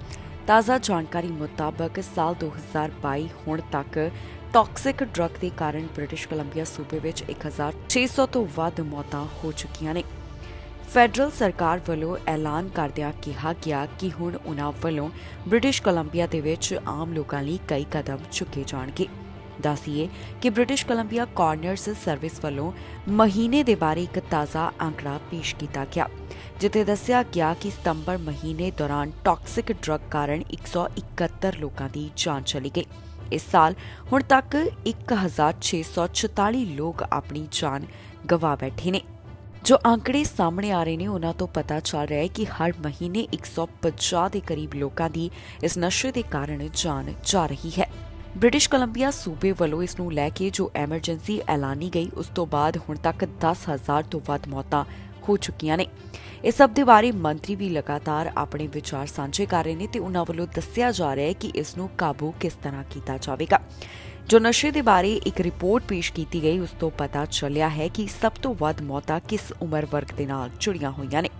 Speaker 2: ਤਾਜ਼ਾ ਜਾਣਕਾਰੀ ਮੁਤਾਬਕ ਸਾਲ 2022 ਹੁਣ ਤੱਕ ਟੌਕਸਿਕ ਡਰੱਗ ਦੇ ਕਾਰਨ ਬ੍ਰਿਟਿਸ਼ ਕੋਲੰਬੀਆ ਸੂਬੇ ਵਿੱਚ 1600 ਤੋਂ ਵੱਧ ਮੌਤਾਂ ਹੋ ਚੁੱਕੀਆਂ ਨੇ। ਫੈਡਰਲ ਸਰਕਾਰ ਵੱਲੋਂ ਐਲਾਨ ਕਰਦਿਆਂ ਕਿਹਾ ਗਿਆ ਕਿ ਹੁਣ ਉਨ੍ਹਾਂ ਵੱਲੋਂ ਬ੍ਰਿਟਿਸ਼ ਕੋਲੰਬੀਆ ਦੇ ਵਿੱਚ ਆਮ ਲੋਕਾਂ ਲਈ ਕਈ ਕਦਮ ਚੁੱਕੇ ਜਾਣਗੇ। ਦੱਸੀਏ ਕਿ ਬ੍ਰਿਟਿਸ਼ ਕੋਲੰਬੀਆ ਕਾਰਨਰਸ ਸਰਵਿਸ ਵੱਲੋਂ ਮਹੀਨੇ ਦੇ ਬਾਰੇ ਇੱਕ ਤਾਜ਼ਾ ਅੰਕੜਾ ਪੇਸ਼ ਕੀਤਾ ਗਿਆ, ਜਿੱਥੇ ਦੱਸਿਆ ਗਿਆ ਕਿ ਸਤੰਬਰ ਮਹੀਨੇ ਦੌਰਾਨ ਟੌਕਸਿਕ ਡਰੱਗ ਕਾਰਨ 171 ਲੋਕਾਂ ਦੀ ਜਾਨ ਚਲੀ ਗਈ। ਇਸ ਸਾਲ ਹੁਣ ਤੱਕ 1646 ਲੋਕ ਆਪਣੀ ਜਾਨ ਗਵਾ ਬੈਠੇ ਨੇ। ਜੋ ਅੰਕੜੇ ਸਾਹਮਣੇ ਆ ਰਹੇ ਨੇ ਉਹਨਾਂ ਤੋਂ ਪਤਾ ਚੱਲ ਰਿਹਾ ਹੈ ਕਿ ਹਰ ਮਹੀਨੇ 150 ਦੇ ਕਰੀਬ ਲੋਕਾਂ ਦੀ ਇਸ ਨਸ਼ੇ ਦੇ ਕਾਰਨ ਜਾਨ ਜਾ ਰਹੀ ਹੈ। ਬ੍ਰਿਟਿਸ਼ ਕੋਲੰਬੀਆ ਸੂਬੇ ਵੱਲੋਂ ਇਸ ਨੂੰ ਲੈ ਕੇ ਜੋ ਐਮਰਜੈਂਸੀ ਐਲਾਨੀ ਗਈ ਉਸ ਤੋਂ ਬਾਅਦ ਹੁਣ ਤੱਕ 10,000 ਤੋਂ ਵੱਧ ਮੌਤਾਂ ਹੋ ਚੁੱਕੀਆਂ ਨੇ। ਇਸ ਸਭ ਦੇ ਬਾਰੇ ਮੰਤਰੀ ਵੀ ਲਗਾਤਾਰ ਆਪਣੇ ਵਿਚਾਰ ਸਾਂਝੇ ਕਰ ਰਹੇ ਨੇ ਤੇ ਉਹਨਾਂ ਵੱਲੋਂ ਦੱਸਿਆ ਜਾ ਰਿਹਾ ਹੈ ਕਿ ਇਸ ਨੂੰ ਕਾਬੂ ਕਿਸ ਤਰ੍ਹਾਂ ਕੀਤਾ ਜਾਵੇਗਾ। ਜੋ ਨਸ਼ੇ ਦੇ ਬਾਰੇ ਇੱਕ ਰਿਪੋਰਟ ਪੇਸ਼ ਕੀਤੀ ਗਈ ਉਸ ਤੋਂ ਪਤਾ ਚੱਲਿਆ ਹੈ ਕਿ ਸਭ ਤੋਂ ਵੱਧ ਮੌਤਾਂ ਕਿਸ ਉਮਰ ਵਰਗ ਦੇ ਨਾਲ ਜੁੜੀਆਂ ਹੋਈਆਂ ਨੇ।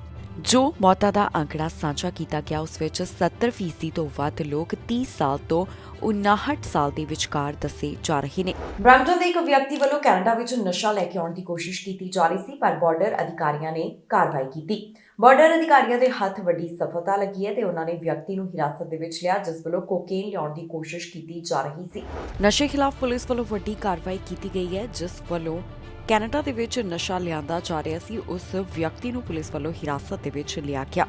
Speaker 2: ਜੋ ਮੌਤਾਂ ਦਾ ਅੰਕੜਾ ਸਾਂਝਾ ਕੀਤਾ ਗਿਆ ਉਸ ਵਿੱਚ 70% ਤੋਂ ਵੱਧ ਲੋਕ 30 ਸਾਲ ਤੋਂ 59 ਸਾਲ ਦੇ ਵਿਚਕਾਰ ਦੱਸੇ ਜਾ ਰਹੇ ਨੇ।
Speaker 1: ਬ੍ਰੈਂਪਟਨ ਦੇ ਇੱਕ ਵਿਅਕਤੀ ਵੱਲੋਂ ਕੈਨੇਡਾ ਵਿੱਚ ਨਸ਼ਾ ਲੈ ਕੇ ਆਉਣ ਦੀ ਕੋਸ਼ਿਸ਼ ਕੀਤੀ ਜਾ ਰਹੀ ਸੀ, ਪਰ ਬਾਰਡਰ ਅਧਿਕਾਰੀਆਂ ਨੇ ਕਾਰਵਾਈ ਕੀਤੀ। ਬਾਰਡਰ ਅਧਿਕਾਰੀਆਂ ਦੇ ਹੱਥ ਵੱਡੀ ਸਫਲਤਾ ਲੱਗੀ ਹੈ ਤੇ ਉਹਨਾਂ ਨੇ ਵਿਅਕਤੀ ਨੂੰ ਹਿਰਾਸਤ ਦੇ ਵਿੱਚ ਲਿਆ ਜਿਸ ਵੱਲੋਂ ਕੋਕੇਨ ਲਿਆਉਣ ਦੀ ਕੋਸ਼ਿਸ਼ ਕੀਤੀ ਜਾ ਰਹੀ ਸੀ।
Speaker 2: ਨਸ਼ੇ ਖਿਲਾਫ ਪੁਲਿਸ ਵੱਲੋਂ ਵੱਡੀ ਕਾਰਵਾਈ ਕੀਤੀ ਗਈ ਹੈ ਜਿਸ ਵੱਲੋਂ ਕੈਨੇਡਾ ਦੇ ਵਿੱਚ ਨਸ਼ਾ ਲਿਆਂਦਾ ਜਾ ਰਿਹਾ ਸੀ। ਉਸ ਵਿਅਕਤੀ ਨੂੰ ਪੁਲਿਸ ਵੱਲੋਂ ਹਿਰਾਸਤ ਦੇ ਵਿੱਚ ਲਿਆ ਗਿਆ।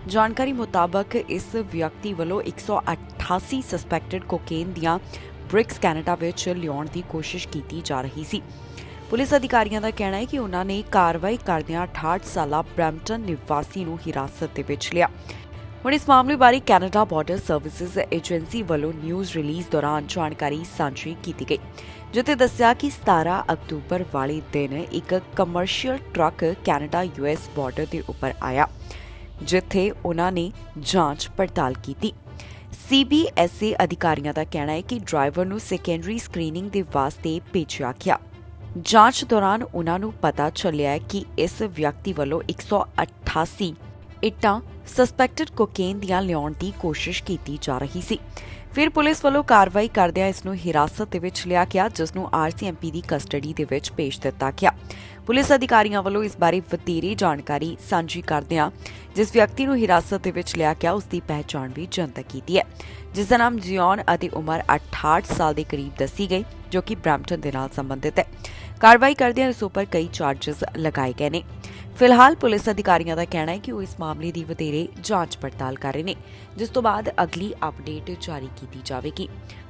Speaker 2: ਜਾਣਕਾਰੀ ਮੁਤਾਬਕ ਇਸ ਵਿਅਕਤੀ ਵੱਲੋਂ 188 ਸਸਪੈਕਟਡ ਕੋਕੇਨ ਦੀਆਂ ਬ੍ਰਿਕਸ ਕੈਨੇਡਾ ਵਿੱਚ ਲਿਆਉਣ ਦੀ ਕੋਸ਼ਿਸ਼ ਕੀਤੀ ਜਾ ਰਹੀ ਸੀ। ਪੁਲਿਸ ਅਧਿਕਾਰੀਆਂ ਦਾ ਕਹਿਣਾ ਹੈ ਕਿ ਉਹਨਾਂ ਨੇ ਕਾਰਵਾਈ ਕਰਦਿਆਂ 68 ਸਾਲਾ ਬ੍ਰੈਂਪਟਨ ਨਿਵਾਸੀ ਨੂੰ ਹਿਰਾਸਤ ਦੇ ਵਿੱਚ ਲਿਆ। ਹੁਣ ਇਸ ਮਾਮਲੇ ਬਾਰੇ ਕੈਨੇਡਾ ਬਾਰਡਰ ਸਰਵਿਸਿਜ਼ ਏਜੰਸੀ ਵੱਲੋਂ ਨਿਊਜ਼ ਰਿਲੀਜ਼ ਦੌਰਾਨ ਜਾਣਕਾਰੀ ਸਾਂਝੀ ਕੀਤੀ ਗਈ, ਜਿੱਥੇ ਦੱਸਿਆ ਕਿ 17 ਅਕਤੂਬਰ ਵਾਲੇ ਦਿਨ ਇੱਕ commercial truck Canada US border ਦੇ ਉੱਪਰ ਆਇਆ, ਜਿੱਥੇ ਉਹਨਾਂ ਨੇ ਜਾਂਚ ਪੜਤਾਲ ਕੀਤੀ। CBSA ਅਧਿਕਾਰੀਆਂ ਦਾ ਕਹਿਣਾ ਹੈ ਕਿ ਡਰਾਈਵਰ ਨੂੰ ਸੈਕੰਡਰੀ ਸਕਰੀਨਿੰਗ ਦੇ ਵਾਸਤੇ ਭੇਜਿਆ ਗਿਆ। ਜਾਂਚ ਦੌਰਾਨ ਉਹਨਾਂ ਨੂੰ ਪਤਾ ਚੱਲਿਆ ਕਿ ਇਸ ਵਿਅਕਤੀ ਵੱਲੋਂ 188 ਇੱਟਾਂ ਸਸਪੈਕਟਡ ਕੋਕੇਨ ਦੀਆਂ ਲਿਆਉਣ ਦੀ ਕੋਸ਼ਿਸ਼ ਕੀਤੀ ਜਾ ਰਹੀ ਸੀ। ਫਿਰ ਪੁਲਿਸ ਵੱਲੋਂ ਕਾਰਵਾਈ ਕਰਦਿਆਂ ਇਸ ਨੂੰ ਹਿਰਾਸਤ ਦੇ ਵਿੱਚ ਲਿਆ ਗਿਆ, ਜਿਸ ਨੂੰ RCMP ਦੀ ਕਸਟਡੀ ਦੇ ਵਿੱਚ ਭੇਜ ਦਿੱਤਾ ਗਿਆ। ਪੁਲਿਸ ਅਧਿਕਾਰੀਆਂ ਵੱਲੋਂ ਇਸ ਬਾਰੇ ਵਧੇਰੇ ਜਾਣਕਾਰੀ ਸਾਂਝੀ ਕਰਦਿਆਂ ਜਿਸ ਵਿਅਕਤੀ ਨੂੰ ਹਿਰਾਸਤ ਦੇ ਵਿੱਚ ਲਿਆ ਗਿਆ ਉਸ ਦੀ ਪਹਿਚਾਣ ਵੀ ਜਨਤਕ ਕੀਤੀ ਹੈ, ਜਿਸ ਦਾ ਨਾਮ ਜਿਓਨ ਅਤੇ ਉਮਰ 68 ਸਾਲ ਦੇ ਕਰੀਬ ਦੱਸੀ ਗਈ, ਜੋ ਕਿ ਬ੍ਰੈਂਪਟਨ ਦੇ ਨਾਲ ਸੰਬੰਧਿਤ ਹੈ। ਕਾਰਵਾਈ ਕਰਦਿਆਂ ਇਸ ਉੱਪਰ ਕਈ ਚਾਰਜਸ ਲਗਾਏ ਗਏ ਨੇ। ਫਿਲਹਾਲ ਪੁਲਿਸ ਅਧਿਕਾਰੀਆਂ ਦਾ ਕਹਿਣਾ ਹੈ ਕਿ ਉਹ ਇਸ ਮਾਮਲੇ ਦੀ ਵਧੇਰੇ ਜਾਂਚ ਪੜਤਾਲ ਕਰ ਰਹੇ ਨੇ, ਜਿਸ ਤੋਂ ਬਾਅਦ ਅਗਲੀ ਅਪਡੇਟ ਜਾਰੀ ਕੀਤੀ ਜਾਵੇਗੀ।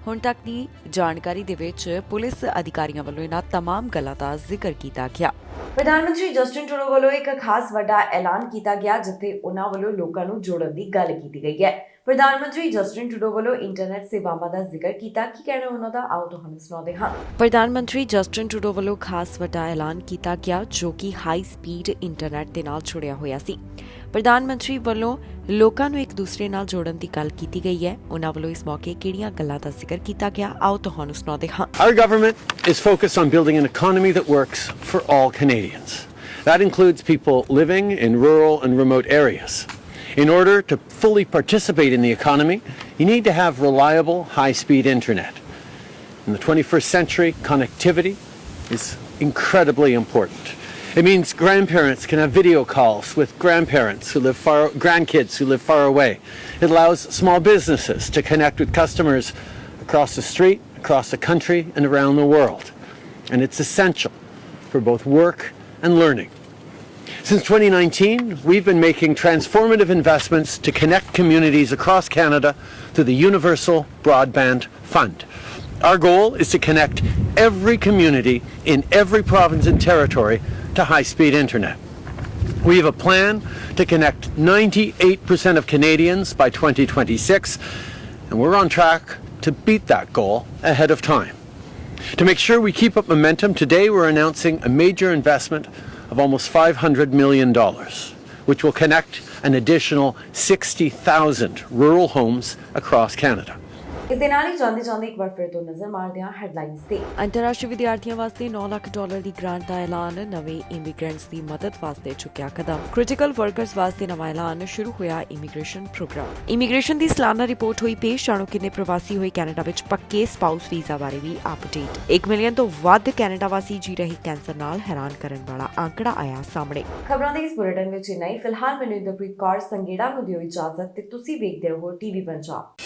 Speaker 2: ਹੁਣ ਤੱਕ ਦੀ ਜਾਣਕਾਰੀ ਦੇ ਵਿੱਚ ਪੁਲਿਸ ਅਧਿਕਾਰੀਆਂ ਵੱਲੋਂ ਇਹਨਾਂ तमाम ਗੱਲਾਂ ਦਾ ਜ਼ਿਕਰ ਕੀਤਾ ਗਿਆ।
Speaker 1: ਪ੍ਰਧਾਨ ਮੰਤਰੀ ਜਸਟਿਨ ਟਰੂਡੋ ਵੱਲੋਂ ਇੱਕ ਖਾਸ ਵੱਡਾ ਐਲਾਨ ਕੀਤਾ ਗਿਆ, ਜਿੱਥੇ ਉਹਨਾਂ ਵੱਲੋਂ ਲੋਕਾਂ ਨੂੰ ਜੋੜਨ ਦੀ ਗੱਲ ਕੀਤੀ ਗਈ ਹੈ। ਪ੍ਰਧਾਨ ਮੰਤਰੀ ਜਸਟਿਨ ਟਰੂਡੋ ਵੱਲੋਂ ਇੰਟਰਨੈਟ ਸੇਵਾਵਾਂ ਦਾ ਜ਼ਿਕਰ ਕੀਤਾ। ਕੀ ਕਹਿਣਾ ਉਹਨਾਂ ਦਾ, ਆਓ ਤੁਹਾਨੂੰ ਸੁਣਾਉਂਦੇ ਹਾਂ।
Speaker 2: ਪ੍ਰਧਾਨ ਮੰਤਰੀ ਜਸਟਿਨ ਟਰੂਡੋ ਵੱਲੋਂ ਖਾਸ ਵੱਡਾ ਐਲਾਨ ਕੀਤਾ ਗਿਆ, ਜੋ ਕਿ ਹਾਈ ਸਪੀਡ ਇੰਟਰਨੈਟ ਦੇ ਨਾਲ ਜੁੜਿਆ ਹੋਇਆ ਸੀ। ਪ੍ਰਧਾਨ ਮੰਤਰੀ ਵੱਲੋਂ ਲੋਕਾਂ ਨੂੰ ਇੱਕ ਦੂਸਰੇ ਨਾਲ ਜੋੜਨ ਦੀ ਗੱਲ ਕੀਤੀ ਗਈ ਹੈ। ਉਹਨਾਂ ਵੱਲੋਂ ਇਸ ਮੌਕੇ ਕਿਹੜੀਆਂ ਗੱਲਾਂ ਦਾ ਜ਼ਿਕਰ ਕੀਤਾ ਗਿਆ, ਆਓ ਤੁਹਾਨੂੰ ਸੁਣਾਉਂਦੇ ਹਾਂ।
Speaker 3: Our government is focused on building an economy that works for all Canadians. That includes people living in rural and remote areas. In order to fully participate in the economy, you need to have reliable, high-speed internet. In the 21st century, connectivity is incredibly important. It means grandparents can have video calls with grandparents who live grandkids who live far away. It allows small businesses to connect with customers across the street, across the country, and around the world. And it's essential for both work and learning. Since 2019, we've been making transformative investments to connect communities across Canada through the Universal Broadband Fund. Our goal is to connect every community in every province and territory to high-speed internet. We have a plan to connect 98% of Canadians by 2026, and we're on track to beat that goal ahead of time. To make sure we keep up momentum, today we're announcing a major investment of almost $500 million, which will connect an additional 60,000 rural homes across Canada.
Speaker 1: ਇਸ ਦੇ ਨਾਲ ਹੀ ਜਾਂਦੇ ਇੱਕ ਵਾਰ ਫਿਰ ਤੋਂ ਨਜ਼ਰ ਮਾਰਦੇ ਹਾਂ ਹੈਡਲਾਈਨਸ ਤੇ।
Speaker 2: ਅੰਤਰਰਾਸ਼ਟਰੀ ਵਿਦਿਆਰਥੀਆਂ ਵਾਸਤੇ $9 ਲੱਖ ਦੀ ਗ੍ਰਾਂਟ ਦਾ ਐਲਾਨ, ਨਵੇਂ ਇਮੀਗ੍ਰੈਂਟਸ ਦੀ ਮਦਦ ਵਾਸਤੇ ਚੁੱਕਿਆ ਕਦਮ। ਕ੍ਰਿਟੀਕਲ ਵਰਕਰਸ ਵਾਸਤੇ ਨਵਾਂ ਐਲਾਨ, ਸ਼ੁਰੂ ਹੋਇਆ ਇਮੀਗ੍ਰੇਸ਼ਨ ਪ੍ਰੋਗਰਾਮ। ਇਮੀਗ੍ਰੇਸ਼ਨ ਦੀ ਸਾਲਾਨਾ ਰਿਪੋਰਟ ਹੋਈ ਪੇਸ਼, ਜਾਣੋ ਕਿੰਨੇ ਪ੍ਰਵਾਸੀ ਹੋਏ ਕੈਨੇਡਾ ਵਿੱਚ ਪੱਕੇ ਸਪਾਊਸ ਵੀਜ਼ਾ ਬਾਰੇ ਵੀ ਅਪਡੇਟ। 1 ਮਿਲੀਅਨ ਤੋਂ ਵੱਧ ਕੈਨੇਡਾ ਵਾਸੀ ਜੀ ਰਹੇ ਕੈਂਸਰ ਨਾਲ, ਹੈਰਾਨ ਕਰਨ ਵਾਲਾ ਆંકੜਾ ਆਇਆ ਸਾਹਮਣੇ।
Speaker 1: ਖਬਰਾਂ ਦੇ ਇਸ ਬੁਲੇਟਿਨ ਵਿੱਚ ਇੰਨਾ ਹੀ। ਫਿਲਹਾਲ ਮੈਨੂੰ ਇੰਦਰਪ੍ਰੀਤ ਕੌਰ ਸੰਗੇੜਾ ਨੂੰ ਦਿਓ ਇਜਾਜ਼ਤ ਤੇ ਤੁਸੀਂ ਵੇਖਦੇ ਰਹੋ TV ਪੰਜਾਬ।